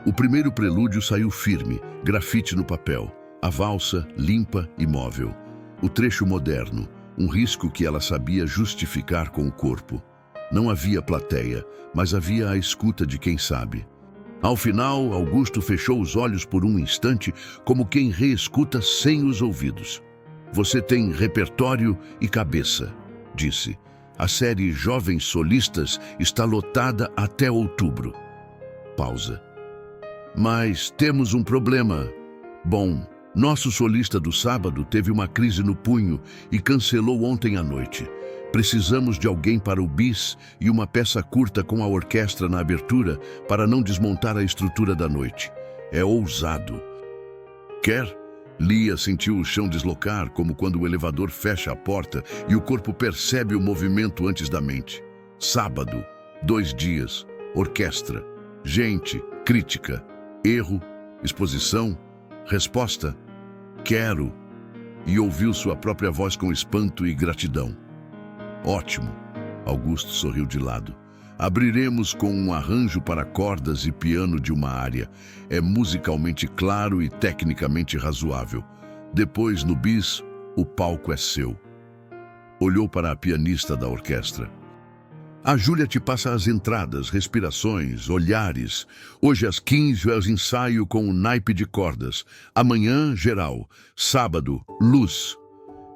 O primeiro prelúdio saiu firme, grafite no papel. A valsa, limpa e móvel. O trecho moderno, um risco que ela sabia justificar com o corpo. Não havia plateia, mas havia a escuta de quem sabe. Ao final, Augusto fechou os olhos por um instante, como quem reescuta sem os ouvidos. Você tem repertório e cabeça, disse. A série Jovens Solistas está lotada até outubro. Pausa. Mas temos um problema. Bom, nosso solista do sábado teve uma crise no punho e cancelou ontem à noite. Precisamos de alguém para o bis e uma peça curta com a orquestra na abertura para não desmontar a estrutura da noite. É ousado. Quer? Lia sentiu o chão deslocar, como quando o elevador fecha a porta e o corpo percebe o movimento antes da mente. Sábado, 2 dias, orquestra, gente, crítica, erro, exposição, resposta. Quero. E ouviu sua própria voz com espanto e gratidão. Ótimo. Augusto sorriu de lado. Abriremos com um arranjo para cordas e piano de uma área. É musicalmente claro e tecnicamente razoável. Depois, no bis, o palco é seu. Olhou para a pianista da orquestra. A Júlia te passa as entradas, respirações, olhares. Hoje às 15 é o ensaio com o naipe de cordas. Amanhã, geral. Sábado, luz.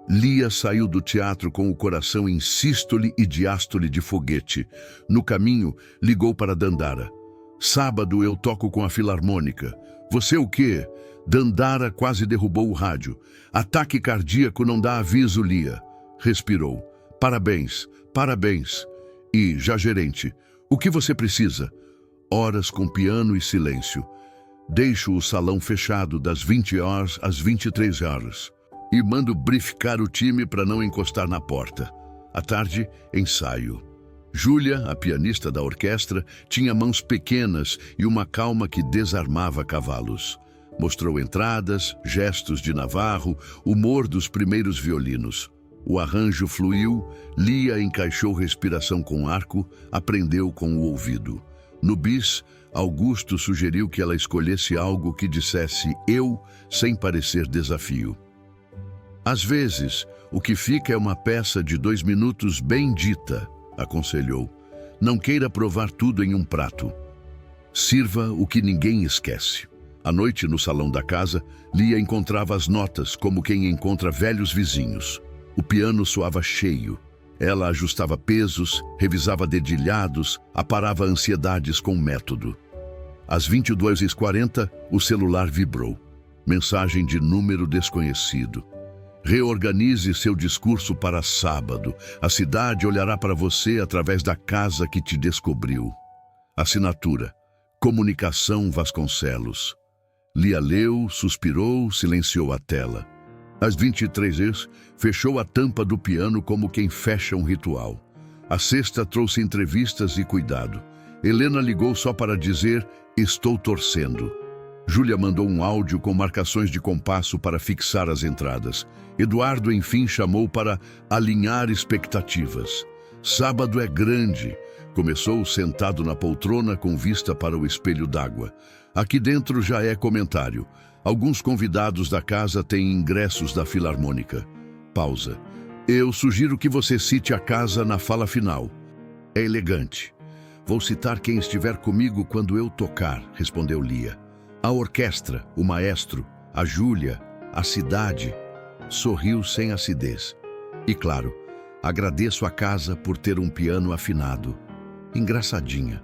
Lia saiu do teatro com o coração em sístole e diástole de foguete. No caminho, ligou para Dandara. Sábado eu toco com a Filarmônica. Você o quê? Dandara quase derrubou o rádio. Ataque cardíaco não dá aviso, Lia. Respirou. Parabéns, parabéns. E, já gerente, o que você precisa? Horas com piano e silêncio. Deixo o salão fechado das 20 horas às 23 horas. E mando brificar o time para não encostar na porta. À tarde, ensaio. Júlia, a pianista da orquestra, tinha mãos pequenas e uma calma que desarmava cavalos. Mostrou entradas, gestos de Navarro, humor dos primeiros violinos. O arranjo fluiu, Lia encaixou respiração com arco, aprendeu com o ouvido. No bis, Augusto sugeriu que ela escolhesse algo que dissesse eu, sem parecer desafio. Às vezes, o que fica é uma peça de 2 minutos bem dita, aconselhou. Não queira provar tudo em um prato. Sirva o que ninguém esquece. À noite, no salão da casa, Lia encontrava as notas como quem encontra velhos vizinhos. O piano soava cheio. Ela ajustava pesos, revisava dedilhados, aparava ansiedades com método. Às 22h40, o celular vibrou. Mensagem de número desconhecido. Reorganize seu discurso para sábado. A cidade olhará para você através da casa que te descobriu. Assinatura. Comunicação Vasconcelos. Lia leu, suspirou, silenciou a tela. Às 23h, fechou a tampa do piano como quem fecha um ritual. A sexta trouxe entrevistas e cuidado. Helena ligou só para dizer, estou torcendo. Júlia mandou um áudio com marcações de compasso para fixar as entradas. Eduardo, enfim, chamou para alinhar expectativas. Sábado é grande. Começou sentado na poltrona com vista para o espelho d'água. Aqui dentro já é comentário. Alguns convidados da casa têm ingressos da Filarmônica. Pausa. Eu sugiro que você cite a casa na fala final. É elegante. Vou citar quem estiver comigo quando eu tocar, respondeu Lia. A orquestra, o maestro, a Júlia, a cidade. Sorriu sem acidez. E claro, agradeço a casa por ter um piano afinado. Engraçadinha.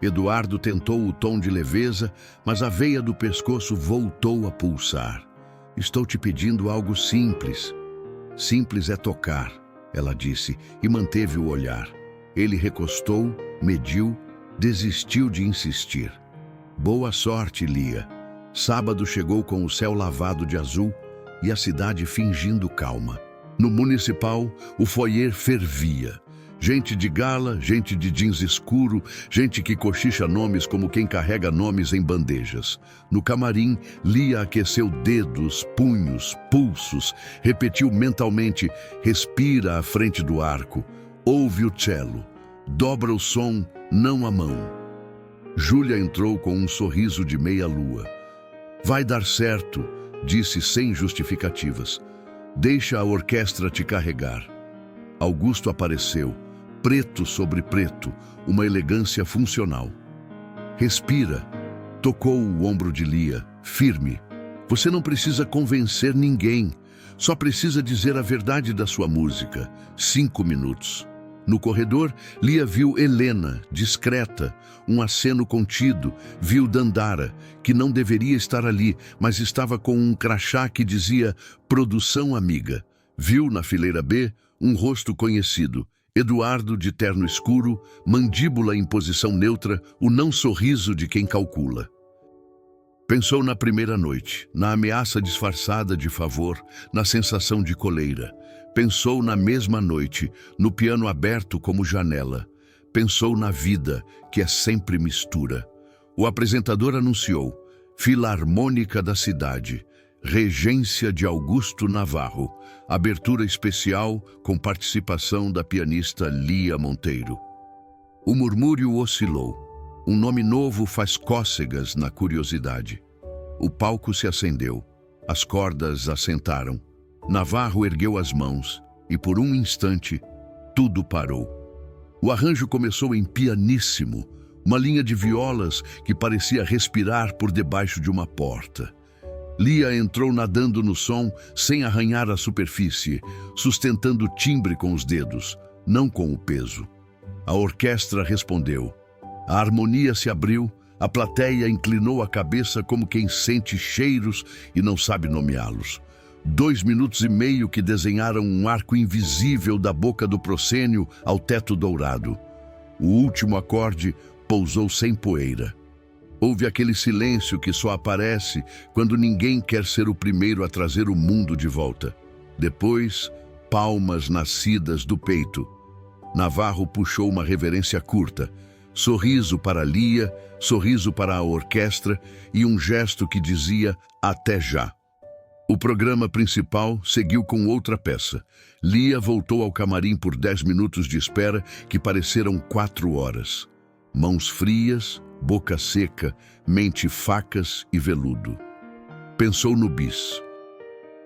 Eduardo tentou o tom de leveza, mas a veia do pescoço voltou a pulsar. Estou te pedindo algo simples. Simples é tocar, ela disse, e manteve o olhar. Ele recostou, mediu, desistiu de insistir. Boa sorte, Lia. Sábado chegou com o céu lavado de azul e a cidade fingindo calma. No municipal, o foyer fervia. Gente de gala, gente de jeans escuro, gente que cochicha nomes como quem carrega nomes em bandejas. No camarim, Lia aqueceu dedos, punhos, pulsos, repetiu mentalmente, respira à frente do arco, ouve o cello, dobra o som, não a mão. Júlia entrou com um sorriso de meia-lua. Vai dar certo, disse sem justificativas. Deixa a orquestra te carregar. Augusto apareceu. Preto sobre preto, uma elegância funcional. Respira. Tocou o ombro de Lia, firme. Você não precisa convencer ninguém. Só precisa dizer a verdade da sua música. 5 minutos. No corredor, Lia viu Helena, discreta, um aceno contido. Viu Dandara, que não deveria estar ali, mas estava com um crachá que dizia Produção Amiga. Viu na fileira B um rosto conhecido. Eduardo, de terno escuro, mandíbula em posição neutra, o não sorriso de quem calcula. Pensou na primeira noite, na ameaça disfarçada de favor, na sensação de coleira. Pensou na mesma noite, no piano aberto como janela. Pensou na vida, que é sempre mistura. O apresentador anunciou: Filarmônica da Cidade, Regência de Augusto Navarro, abertura especial com participação da pianista Lia Monteiro. O murmúrio oscilou. Um nome novo faz cócegas na curiosidade. O palco se acendeu. As cordas assentaram. Navarro ergueu as mãos e, por um instante, tudo parou. O arranjo começou em pianíssimo, uma linha de violas que parecia respirar por debaixo de uma porta. Lia entrou nadando no som sem arranhar a superfície, sustentando o timbre com os dedos, não com o peso. A orquestra respondeu. A harmonia se abriu, a plateia inclinou a cabeça como quem sente cheiros e não sabe nomeá-los. 2 minutos e meio que desenharam um arco invisível da boca do proscênio ao teto dourado. O último acorde pousou sem poeira. Houve aquele silêncio que só aparece quando ninguém quer ser o primeiro a trazer o mundo de volta. Depois, palmas nascidas do peito. Navarro puxou uma reverência curta. Sorriso para Lia, sorriso para a orquestra e um gesto que dizia até já. O programa principal seguiu com outra peça. Lia voltou ao camarim por 10 minutos de espera que pareceram 4 horas. Mãos frias, boca seca, mente facas e veludo. Pensou no bis.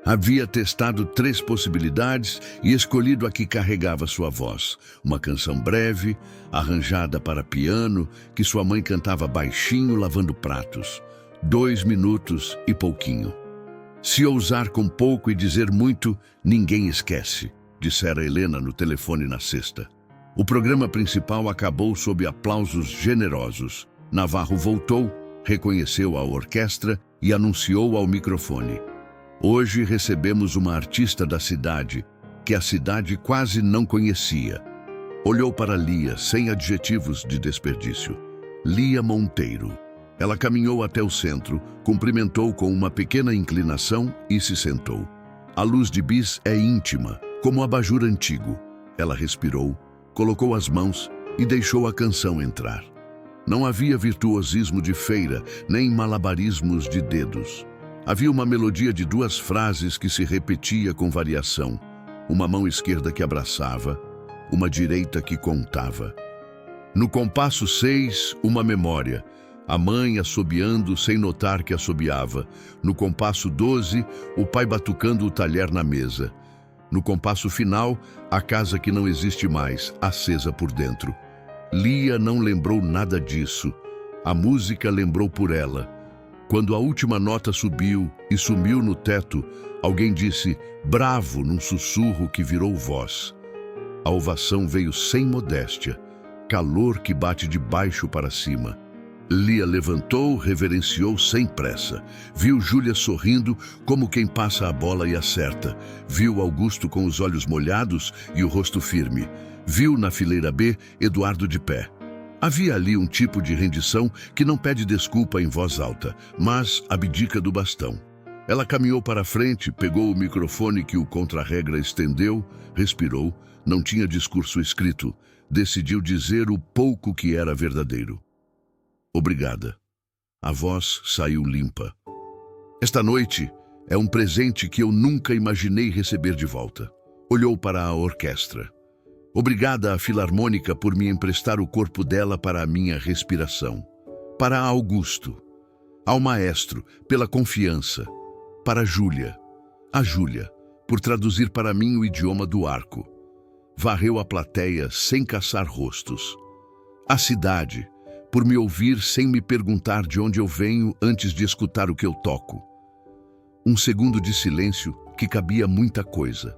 Havia testado 3 possibilidades e escolhido a que carregava sua voz. Uma canção breve, arranjada para piano, que sua mãe cantava baixinho lavando pratos. 2 minutos e pouquinho. Se ousar com pouco e dizer muito, ninguém esquece, dissera Helena no telefone na sexta. O programa principal acabou sob aplausos generosos. Navarro voltou, reconheceu a orquestra e anunciou ao microfone. Hoje recebemos uma artista da cidade, que a cidade quase não conhecia. Olhou para Lia, sem adjetivos de desperdício. Lia Monteiro. Ela caminhou até o centro, cumprimentou com uma pequena inclinação e se sentou. A luz de bis é íntima, como um abajur antigo. Ela respirou, colocou as mãos e deixou a canção entrar. Não havia virtuosismo de feira, nem malabarismos de dedos. Havia uma melodia de 2 frases que se repetia com variação. Uma mão esquerda que abraçava, uma direita que contava. No compasso 6, uma memória. A mãe assobiando sem notar que assobiava. No compasso 12, o pai batucando o talher na mesa. No compasso final, a casa que não existe mais, acesa por dentro. Lia não lembrou nada disso. A música lembrou por ela. Quando a última nota subiu e sumiu no teto, alguém disse bravo num sussurro que virou voz. A ovação veio sem modéstia, calor que bate de baixo para cima. Lia levantou, reverenciou sem pressa. Viu Júlia sorrindo como quem passa a bola e acerta. Viu Augusto com os olhos molhados e o rosto firme. Viu na fileira B Eduardo de pé. Havia ali um tipo de rendição que não pede desculpa em voz alta, mas abdica do bastão. Ela caminhou para a frente, pegou o microfone que o contra-regra estendeu, respirou, não tinha discurso escrito, decidiu dizer o pouco que era verdadeiro. Obrigada. A voz saiu limpa. Esta noite é um presente que eu nunca imaginei receber de volta. Olhou para a orquestra. Obrigada à Filarmônica por me emprestar o corpo dela para a minha respiração. Para Augusto. Ao maestro, pela confiança. Para Júlia. A Júlia, por traduzir para mim o idioma do arco. Varreu a plateia sem caçar rostos. A cidade, por me ouvir sem me perguntar de onde eu venho antes de escutar o que eu toco. Um segundo de silêncio que cabia muita coisa.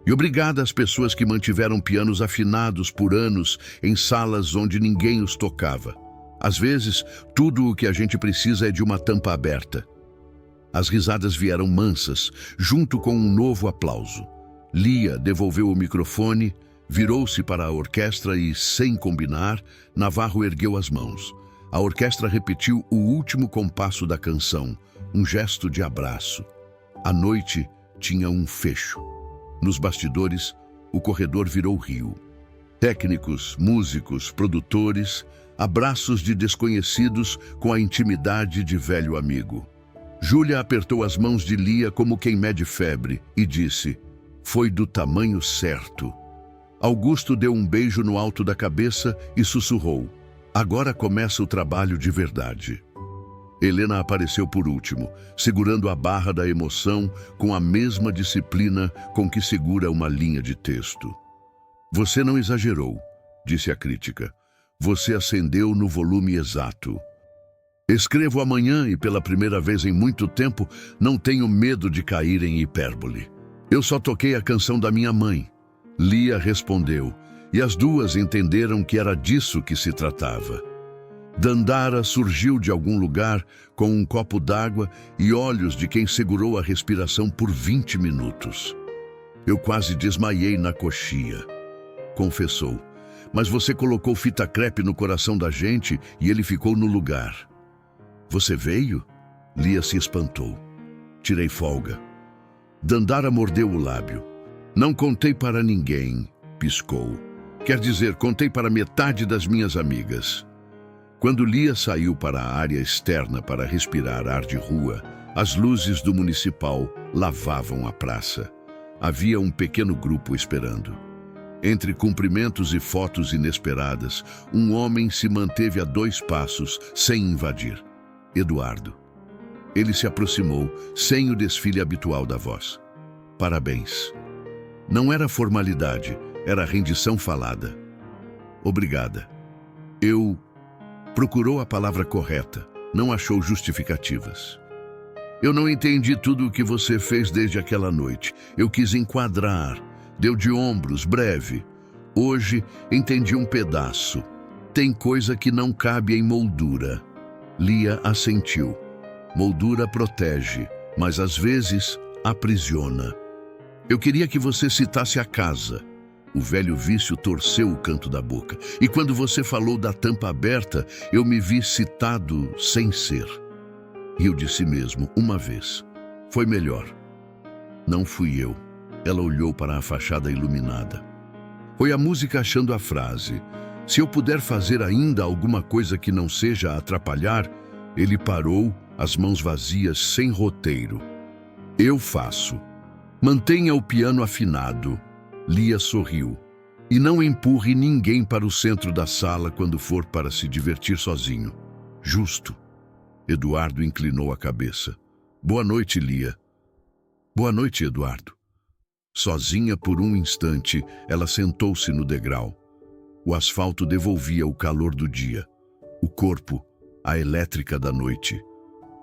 E obrigada às pessoas que mantiveram pianos afinados por anos em salas onde ninguém os tocava. Às vezes, tudo o que a gente precisa é de uma tampa aberta. As risadas vieram mansas, junto com um novo aplauso. Lia devolveu o microfone, virou-se para a orquestra e, sem combinar, Navarro ergueu as mãos. A orquestra repetiu o último compasso da canção, um gesto de abraço. A noite tinha um fecho. Nos bastidores, o corredor virou rio. Técnicos, músicos, produtores, abraços de desconhecidos com a intimidade de velho amigo. Júlia apertou as mãos de Lia como quem mede febre e disse: "Foi do tamanho certo." Augusto deu um beijo no alto da cabeça e sussurrou: "Agora começa o trabalho de verdade." Helena apareceu por último, segurando a barra da emoção com a mesma disciplina com que segura uma linha de texto. "Você não exagerou", disse a crítica. "Você acendeu no volume exato." "Escrevo amanhã e pela primeira vez em muito tempo não tenho medo de cair em hipérbole. Eu só toquei a canção da minha mãe." Lia respondeu, e as duas entenderam que era disso que se tratava. Dandara surgiu de algum lugar com um copo d'água e olhos de quem segurou a respiração por 20 minutos. "Eu quase desmaiei na coxia", confessou. "Mas você colocou fita crepe no coração da gente e ele ficou no lugar." "Você veio?" Lia se espantou. "Tirei folga." Dandara mordeu o lábio. "Não contei para ninguém", piscou. "Quer dizer, contei para metade das minhas amigas." Quando Lia saiu para a área externa para respirar ar de rua, as luzes do municipal lavavam a praça. Havia um pequeno grupo esperando. Entre cumprimentos e fotos inesperadas, um homem se manteve a 2 passos, sem invadir. Eduardo. Ele se aproximou, sem o desfile habitual da voz. "Parabéns." Não era formalidade, era rendição falada. "Obrigada." Eu... Procurou a palavra correta, não achou justificativas. "Eu não entendi tudo o que você fez desde aquela noite. Eu quis enquadrar. Deu de ombros, breve. Hoje entendi um pedaço. Tem coisa que não cabe em moldura." Lia assentiu. "Moldura protege, mas às vezes aprisiona." "Eu queria que você citasse a casa." O velho vício torceu o canto da boca. "E quando você falou da tampa aberta, eu me vi citado sem ser." Riu de si mesmo, uma vez. "Foi melhor." "Não fui eu." Ela olhou para a fachada iluminada. Foi a música achando a frase. "Se eu puder fazer ainda alguma coisa que não seja atrapalhar..." Ele parou, as mãos vazias, sem roteiro. "Eu faço." "Mantenha o piano afinado." Lia sorriu. "E não empurre ninguém para o centro da sala quando for para se divertir sozinho." "Justo." Eduardo inclinou a cabeça. "Boa noite, Lia." "Boa noite, Eduardo." Sozinha por um instante, ela sentou-se no degrau. O asfalto devolvia o calor do dia. O corpo, a elétrica da noite.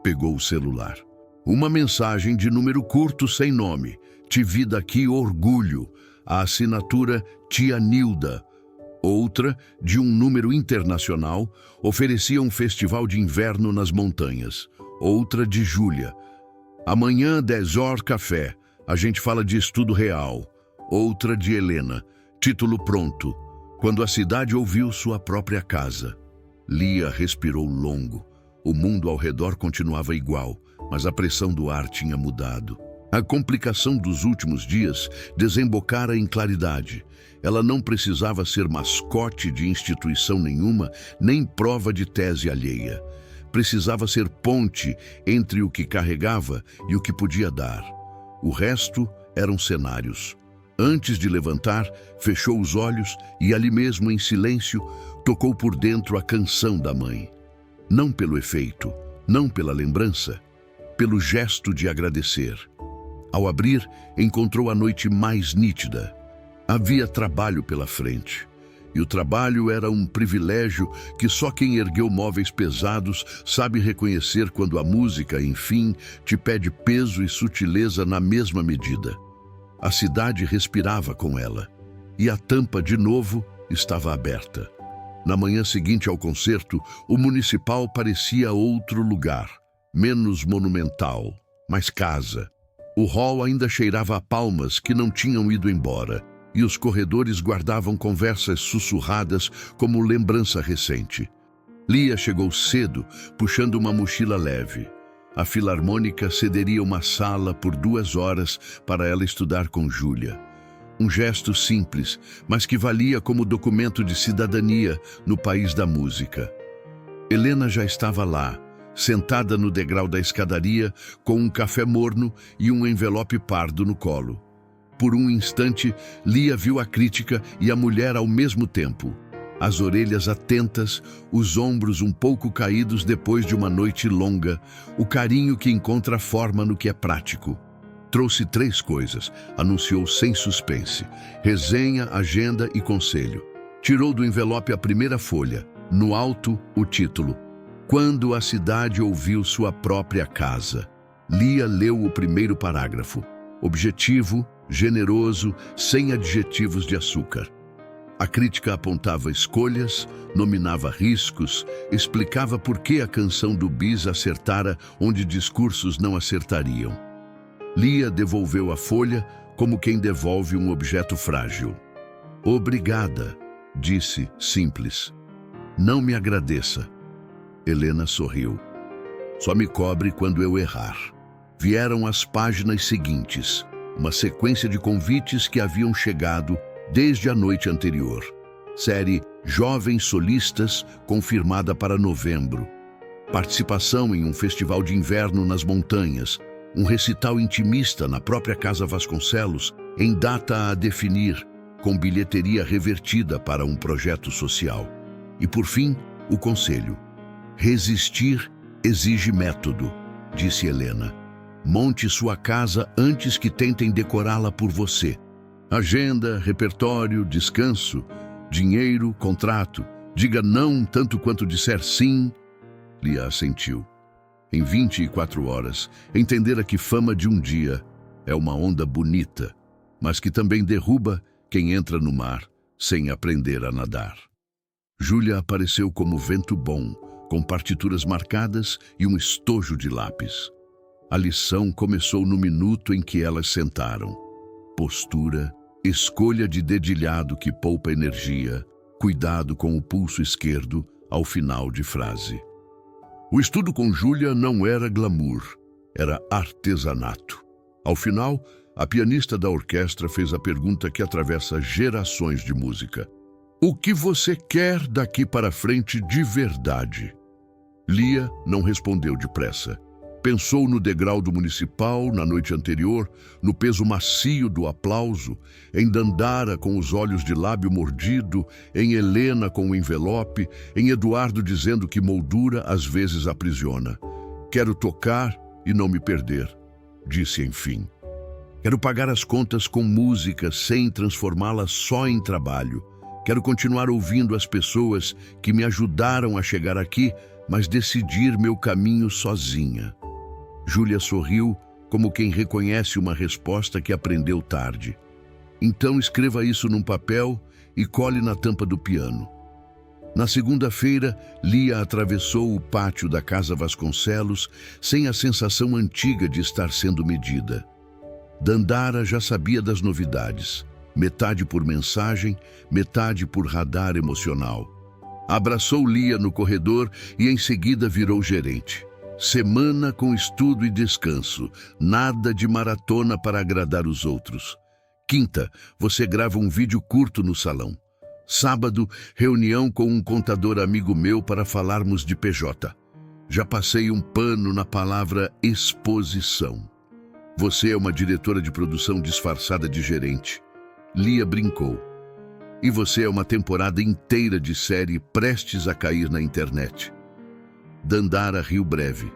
Pegou o celular. Uma mensagem de número curto sem nome. "Te vi daqui, orgulho." A assinatura Tia Nilda. Outra, de um número internacional, oferecia um festival de inverno nas montanhas. Outra de Júlia. "Amanhã, 10 horas, café. A gente fala de estudo real." Outra de Helena. Título pronto. "Quando a cidade ouviu sua própria casa." Lia respirou longo. O mundo ao redor continuava igual, mas a pressão do ar tinha mudado. A complicação dos últimos dias desembocara em claridade. Ela não precisava ser mascote de instituição nenhuma, nem prova de tese alheia. Precisava ser ponte entre o que carregava e o que podia dar. O resto eram cenários. Antes de levantar, fechou os olhos e ali mesmo, em silêncio, tocou por dentro a canção da mãe. Não pelo efeito, não pela lembrança, pelo gesto de agradecer. Ao abrir, encontrou a noite mais nítida. Havia trabalho pela frente. e o trabalho era um privilégio que só quem ergueu móveis pesados sabe reconhecer quando a música, enfim, te pede peso e sutileza na mesma medida. A cidade respirava com ela, e a tampa, de novo, estava aberta. Na manhã seguinte ao concerto, o municipal parecia outro lugar, menos monumental, mais casa. O hall ainda cheirava a palmas que não tinham ido embora, e os corredores guardavam conversas sussurradas como lembrança recente. Lia chegou cedo, puxando uma mochila leve. A Filarmônica cederia uma sala por 2 horas para ela estudar com Júlia. Um gesto simples, mas que valia como documento de cidadania no país da música. Helena já estava lá, sentada no degrau da escadaria, com um café morno e um envelope pardo no colo. Por um instante, Lia viu a crítica e a mulher ao mesmo tempo. As orelhas atentas, os ombros um pouco caídos depois de uma noite longa, o carinho que encontra forma no que é prático. Trouxe 3 coisas, anunciou sem suspense: resenha, agenda e conselho. Tirou do envelope a primeira folha, no alto o título: Quando a cidade ouviu sua própria casa. Lia leu o primeiro parágrafo. Objetivo, generoso, sem adjetivos de açúcar. A crítica apontava escolhas, nominava riscos, explicava por que a canção do Bis acertara onde discursos não acertariam. Lia devolveu a folha como quem devolve um objeto frágil. Obrigada, disse, simples. Não me agradeça. Helena sorriu. Só me cobre quando eu errar. Vieram as páginas seguintes, uma sequência de convites que haviam chegado desde a noite anterior. Série Jovens Solistas, confirmada para novembro. Participação em um festival de inverno nas montanhas. Um recital intimista na própria Casa Vasconcelos, em data a definir, com bilheteria revertida para um projeto social. E, por fim, o conselho. Resistir exige método, disse Helena. Monte sua casa antes que tentem decorá-la por você. Agenda, repertório, descanso, dinheiro, contrato. Diga não tanto quanto disser sim. Lia assentiu. Em 24 horas, entendera que fama de um dia é uma onda bonita, mas que também derruba quem entra no mar sem aprender a nadar. Júlia apareceu como vento bom, com partituras marcadas e um estojo de lápis. A lição começou no minuto em que elas sentaram. Postura, escolha de dedilhado que poupa energia, cuidado com o pulso esquerdo ao final de frase. O estudo com Júlia não era glamour, era artesanato. Ao final, a pianista da orquestra fez a pergunta que atravessa gerações de música. O que você quer daqui para frente de verdade? Lia não respondeu depressa. Pensou no degrau do municipal na noite anterior, no peso macio do aplauso, em Dandara com os olhos de lábio mordido, em Helena com o envelope, em Eduardo dizendo que moldura às vezes aprisiona. Quero tocar e não me perder, disse enfim. Quero pagar as contas com música sem transformá-la só em trabalho. Quero continuar ouvindo as pessoas que me ajudaram a chegar aqui, mas decidir meu caminho sozinha. Júlia sorriu, como quem reconhece uma resposta que aprendeu tarde. Então escreva isso num papel e cole na tampa do piano. Na segunda-feira, Lia atravessou o pátio da Casa Vasconcelos sem a sensação antiga de estar sendo medida. Dandara já sabia das novidades, metade por mensagem, metade por radar emocional. Abraçou Lia no corredor e em seguida virou gerente. Semana com estudo e descanso, nada de maratona para agradar os outros. Quinta, você grava um vídeo curto no salão. Sábado, reunião com um contador amigo meu para falarmos de PJ. Já passei um pano na palavra exposição. Você é uma diretora de produção disfarçada de gerente. Lia brincou. E você é uma temporada inteira de série prestes a cair na internet. Dandara riu breve.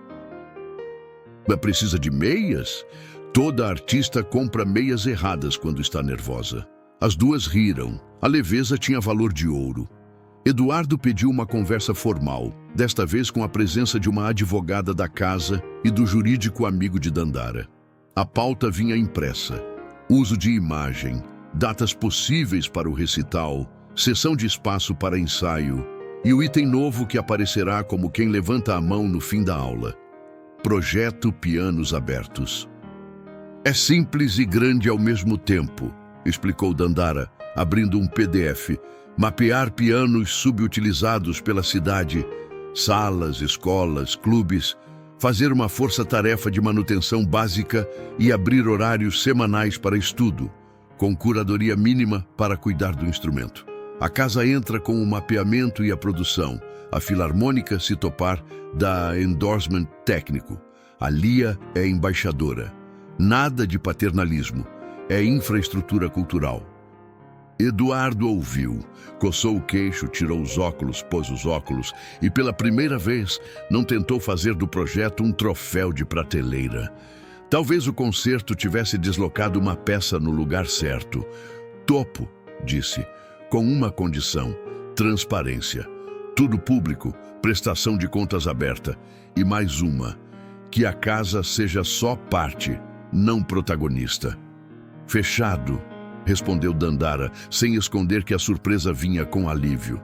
Mas precisa de meias? Toda artista compra meias erradas quando está nervosa. As duas riram. A leveza tinha valor de ouro. Eduardo pediu uma conversa formal, desta vez com a presença de uma advogada da casa e do jurídico amigo de Dandara. A pauta vinha impressa. Uso de imagem, datas possíveis para o recital, sessão de espaço para ensaio e o item novo que aparecerá como quem levanta a mão no fim da aula. Projeto Pianos Abertos. É simples e grande ao mesmo tempo, explicou Dandara, abrindo um PDF. Mapear pianos subutilizados pela cidade, salas, escolas, clubes, fazer uma força-tarefa de manutenção básica e abrir horários semanais para estudo, com curadoria mínima para cuidar do instrumento. A casa entra com o mapeamento e a produção. A Filarmônica, se topar, dá endorsement técnico. A Lia é embaixadora. Nada de paternalismo. É infraestrutura cultural. Eduardo ouviu, coçou o queixo, tirou os óculos, pôs os óculos e pela primeira vez não tentou fazer do projeto um troféu de prateleira. Talvez o concerto tivesse deslocado uma peça no lugar certo. Topo, disse, com uma condição: transparência. Tudo público, prestação de contas aberta. E mais uma: que a casa seja só parte, não protagonista. Fechado, respondeu Dandara, sem esconder que a surpresa vinha com alívio.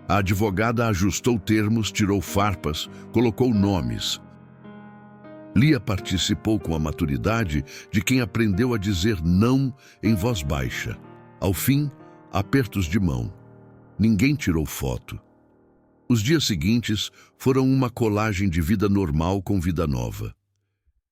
A advogada ajustou termos, tirou farpas, colocou nomes. Lia participou com a maturidade de quem aprendeu a dizer não em voz baixa. Ao fim, apertos de mão. Ninguém tirou foto. Os dias seguintes foram uma colagem de vida normal com vida nova.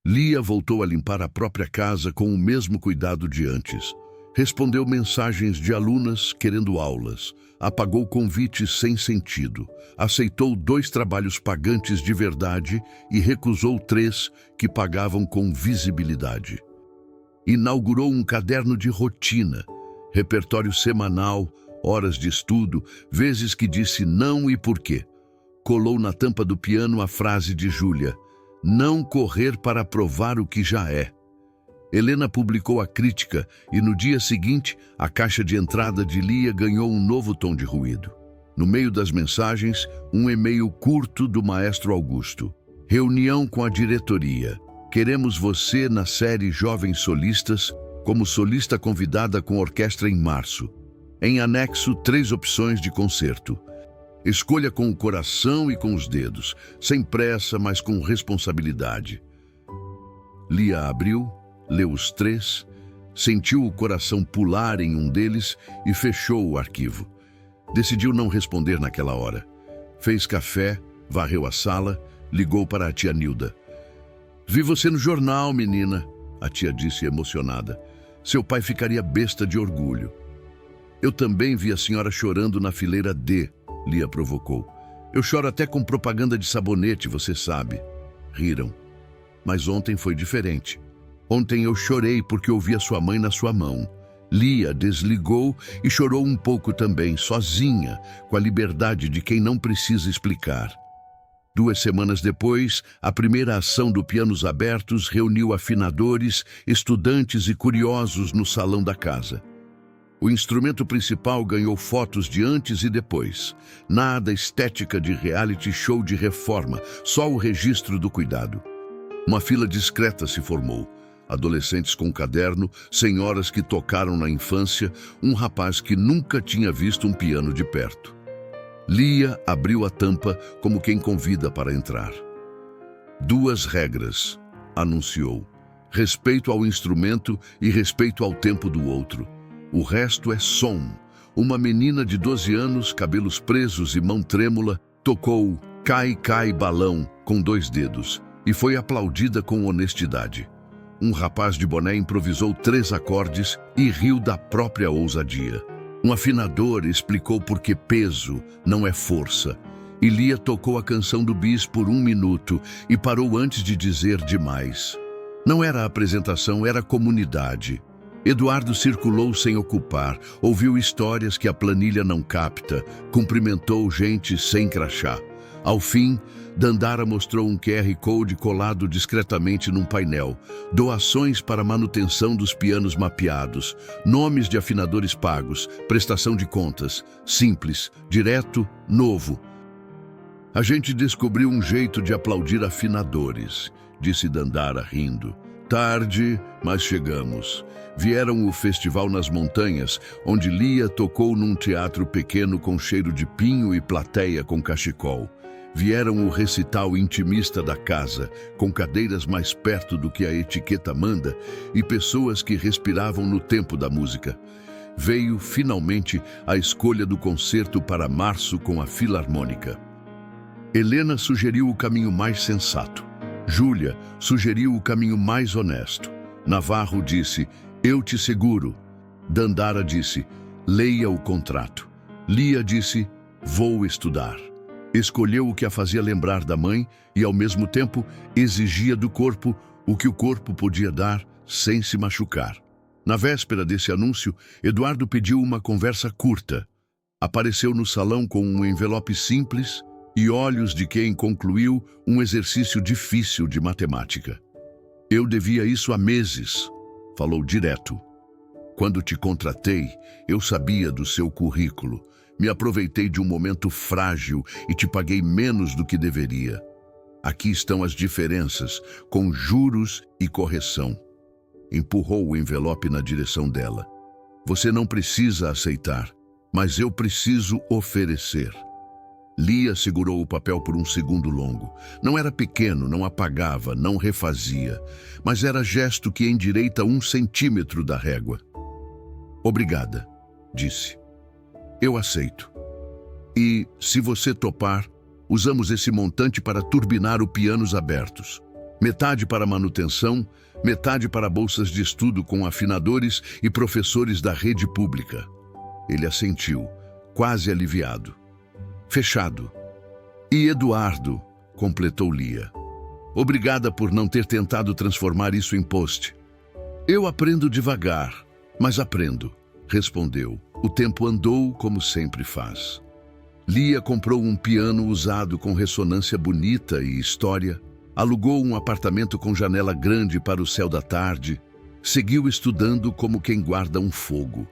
Lia voltou a limpar a própria casa com o mesmo cuidado de antes. Respondeu mensagens de alunas querendo aulas. Apagou convites sem sentido. Aceitou 2 trabalhos pagantes de verdade e recusou 3 que pagavam com visibilidade. Inaugurou um caderno de rotina, repertório semanal, horas de estudo, vezes que disse não e por quê. Colou na tampa do piano a frase de Júlia: não correr para provar o que já é. Helena publicou a crítica e no dia seguinte a caixa de entrada de Lia ganhou um novo tom de ruído. No meio das mensagens, um e-mail curto do maestro Augusto. Reunião com a diretoria. Queremos você na série Jovens Solistas como solista convidada com orquestra em março. Em anexo, 3 opções de concerto. Escolha com o coração e com os dedos, sem pressa, mas com responsabilidade. Lia abriu, leu os 3, sentiu o coração pular em um deles e fechou o arquivo. Decidiu não responder naquela hora. Fez café, varreu a sala, ligou para a tia Nilda. Vi você no jornal, menina, a tia disse emocionada. Seu pai ficaria besta de orgulho. Eu também vi a senhora chorando na fileira D, Lia provocou. Eu choro até com propaganda de sabonete, você sabe. Riram. Mas ontem foi diferente. Ontem eu chorei porque ouvi a sua mãe na sua mão. Lia desligou e chorou um pouco também, sozinha, com a liberdade de quem não precisa explicar. 2 semanas depois, a primeira ação do Pianos Abertos reuniu afinadores, estudantes e curiosos no salão da casa. O instrumento principal ganhou fotos de antes e depois. Nada estética de reality show de reforma, só o registro do cuidado. Uma fila discreta se formou. Adolescentes com caderno, senhoras que tocaram na infância, um rapaz que nunca tinha visto um piano de perto. Lia abriu a tampa como quem convida para entrar. 2 regras, anunciou. Respeito ao instrumento e respeito ao tempo do outro. O resto é som. Uma menina de 12 anos, cabelos presos e mão trêmula, tocou Cai, Cai, Balão com 2 dedos e foi aplaudida com honestidade. Um rapaz de boné improvisou 3 acordes e riu da própria ousadia. Um afinador explicou por que peso não é força. E Lia tocou a canção do bis por 1 minuto e parou antes de dizer demais. Não era apresentação, era comunidade. Eduardo circulou sem ocupar, ouviu histórias que a planilha não capta, cumprimentou gente sem crachá. Ao fim, Dandara mostrou um QR Code colado discretamente num painel. Doações para manutenção dos pianos mapeados, nomes de afinadores pagos, prestação de contas, simples, direto, novo. A gente descobriu um jeito de aplaudir afinadores, disse Dandara rindo. Tarde, mas chegamos. Vieram o festival nas montanhas, onde Lia tocou num teatro pequeno com cheiro de pinho e plateia com cachecol. Vieram o recital intimista da casa, com cadeiras mais perto do que a etiqueta manda e pessoas que respiravam no tempo da música. Veio, finalmente, a escolha do concerto para março com a Filarmônica. Helena sugeriu o caminho mais sensato. Júlia sugeriu o caminho mais honesto. Navarro disse, eu te seguro. Dandara disse, leia o contrato. Lia disse, vou estudar. Escolheu o que a fazia lembrar da mãe e, ao mesmo tempo, exigia do corpo o que o corpo podia dar sem se machucar. Na véspera desse anúncio, Eduardo pediu uma conversa curta. Apareceu no salão com um envelope simples e olhos de quem concluiu um exercício difícil de matemática. Eu devia isso há meses, falou direto. Quando te contratei, eu sabia do seu currículo. Me aproveitei de um momento frágil e te paguei menos do que deveria. Aqui estão as diferenças, com juros e correção. Empurrou o envelope na direção dela. Você não precisa aceitar, mas eu preciso oferecer. Lia segurou o papel por um segundo longo. Não era pequeno, não apagava, não refazia, mas era gesto que endireita 1 centímetro da régua. Obrigada, disse. Eu aceito. E, se você topar, usamos esse montante para turbinar o pianos abertos. Metade para manutenção, metade para bolsas de estudo com afinadores e professores da rede pública. Ele assentiu, quase aliviado. Fechado. E Eduardo, completou Lia. Obrigada por não ter tentado transformar isso em post. Eu aprendo devagar, mas aprendo, respondeu. O tempo andou como sempre faz. Lia comprou um piano usado com ressonância bonita e história, alugou um apartamento com janela grande para o céu da tarde, seguiu estudando como quem guarda um fogo.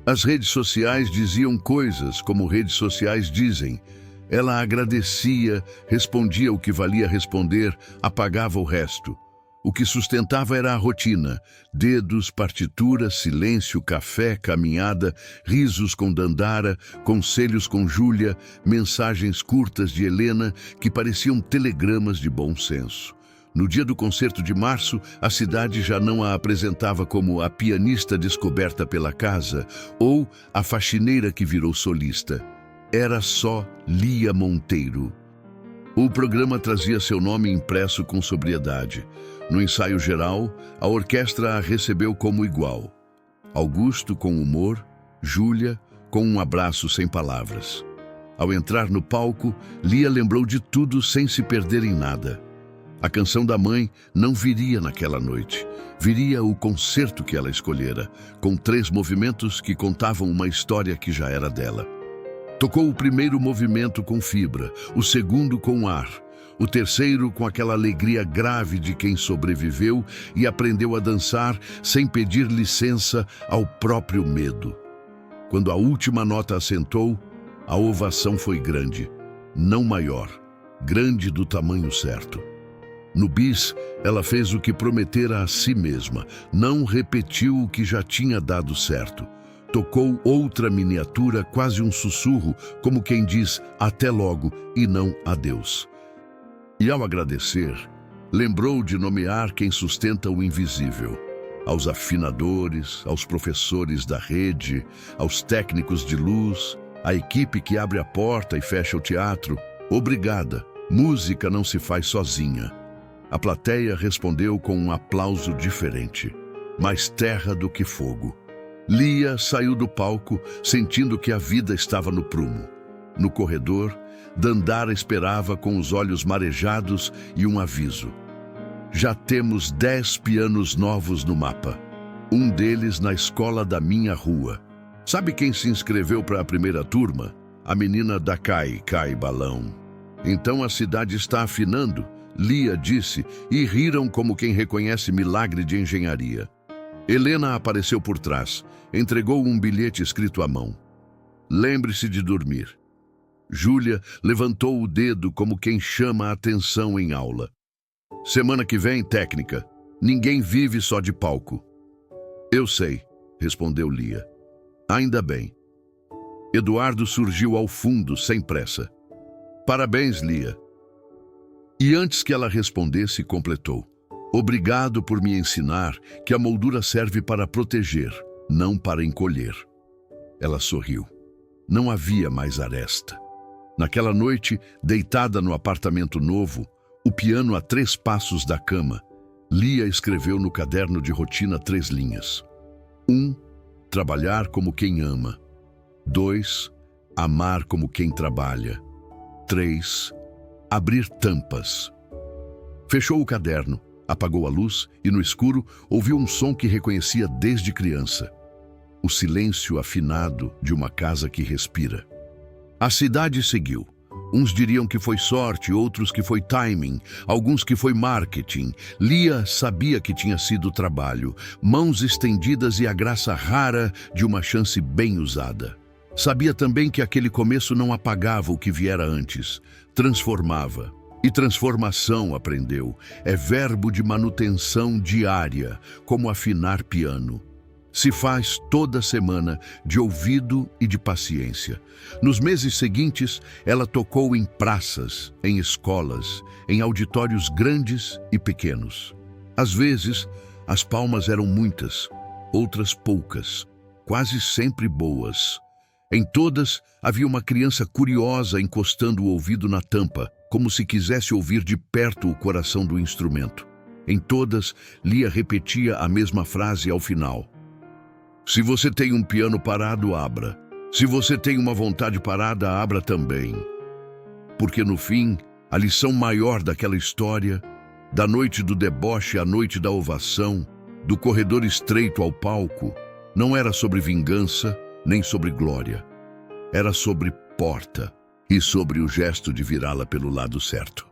As redes sociais diziam coisas como redes sociais dizem. Ela agradecia, respondia o que valia responder, apagava o resto. O que sustentava era a rotina. Dedos, partitura, silêncio, café, caminhada, risos com Dandara, conselhos com Júlia, mensagens curtas de Helena que pareciam telegramas de bom senso. No dia do concerto de março, a cidade já não a apresentava como a pianista descoberta pela casa ou a faxineira que virou solista. Era só Lia Monteiro. O programa trazia seu nome impresso com sobriedade. No ensaio geral, a orquestra a recebeu como igual. Augusto com humor, Júlia com um abraço sem palavras. Ao entrar no palco, Lia lembrou de tudo sem se perder em nada. A canção da mãe não viria naquela noite. Viria o concerto que ela escolhera, com 3 movimentos que contavam uma história que já era dela. Tocou o primeiro movimento com fibra, o segundo com ar, o terceiro com aquela alegria grave de quem sobreviveu e aprendeu a dançar sem pedir licença ao próprio medo. Quando a última nota assentou, a ovação foi grande, não maior, grande do tamanho certo. No bis, ela fez o que prometera a si mesma, não repetiu o que já tinha dado certo. Tocou outra miniatura, quase um sussurro, como quem diz até logo e não adeus. E ao agradecer, lembrou de nomear quem sustenta o invisível. Aos afinadores, aos professores da rede, aos técnicos de luz, à equipe que abre a porta e fecha o teatro. Obrigada, música não se faz sozinha. A plateia respondeu com um aplauso diferente, mais terra do que fogo. Lia saiu do palco, sentindo que a vida estava no prumo. No corredor, Dandara esperava com os olhos marejados e um aviso. Já temos 10 pianos novos no mapa. Um deles na escola da minha rua. Sabe quem se inscreveu para a primeira turma? A menina da Cai Balão. Então a cidade está afinando, Lia disse, e riram como quem reconhece milagre de engenharia. Helena apareceu por trás, entregou um bilhete escrito à mão. Lembre-se de dormir. Júlia levantou o dedo como quem chama a atenção em aula. Semana que vem, técnica. Ninguém vive só de palco. Eu sei, respondeu Lia. Ainda bem. Eduardo surgiu ao fundo, sem pressa. Parabéns, Lia. E antes que ela respondesse, completou. Obrigado por me ensinar que a moldura serve para proteger, não para encolher. Ela sorriu. Não havia mais aresta. Naquela noite, deitada no apartamento novo, o piano a 3 passos da cama, Lia escreveu no caderno de rotina 3 linhas. 1. Trabalhar como quem ama. 2. Amar como quem trabalha. 3. Abrir tampas. Fechou o caderno, apagou a luz e, no escuro, ouviu um som que reconhecia desde criança. O silêncio afinado de uma casa que respira. A cidade seguiu. Uns diriam que foi sorte, outros que foi timing, alguns que foi marketing. Lia sabia que tinha sido trabalho, mãos estendidas e a graça rara de uma chance bem usada. Sabia também que aquele começo não apagava o que viera antes, transformava. E transformação, aprendeu, é verbo de manutenção diária, como afinar piano. Se faz toda semana, de ouvido e de paciência. Nos meses seguintes, ela tocou em praças, em escolas, em auditórios grandes e pequenos. Às vezes, as palmas eram muitas, outras poucas, quase sempre boas. Em todas, havia uma criança curiosa encostando o ouvido na tampa, como se quisesse ouvir de perto o coração do instrumento. Em todas, Lia repetia a mesma frase ao final. Se você tem um piano parado, abra. Se você tem uma vontade parada, abra também. Porque no fim, a lição maior daquela história, da noite do deboche à noite da ovação, do corredor estreito ao palco, não era sobre vingança, nem sobre glória. Era sobre porta e sobre o gesto de virá-la pelo lado certo.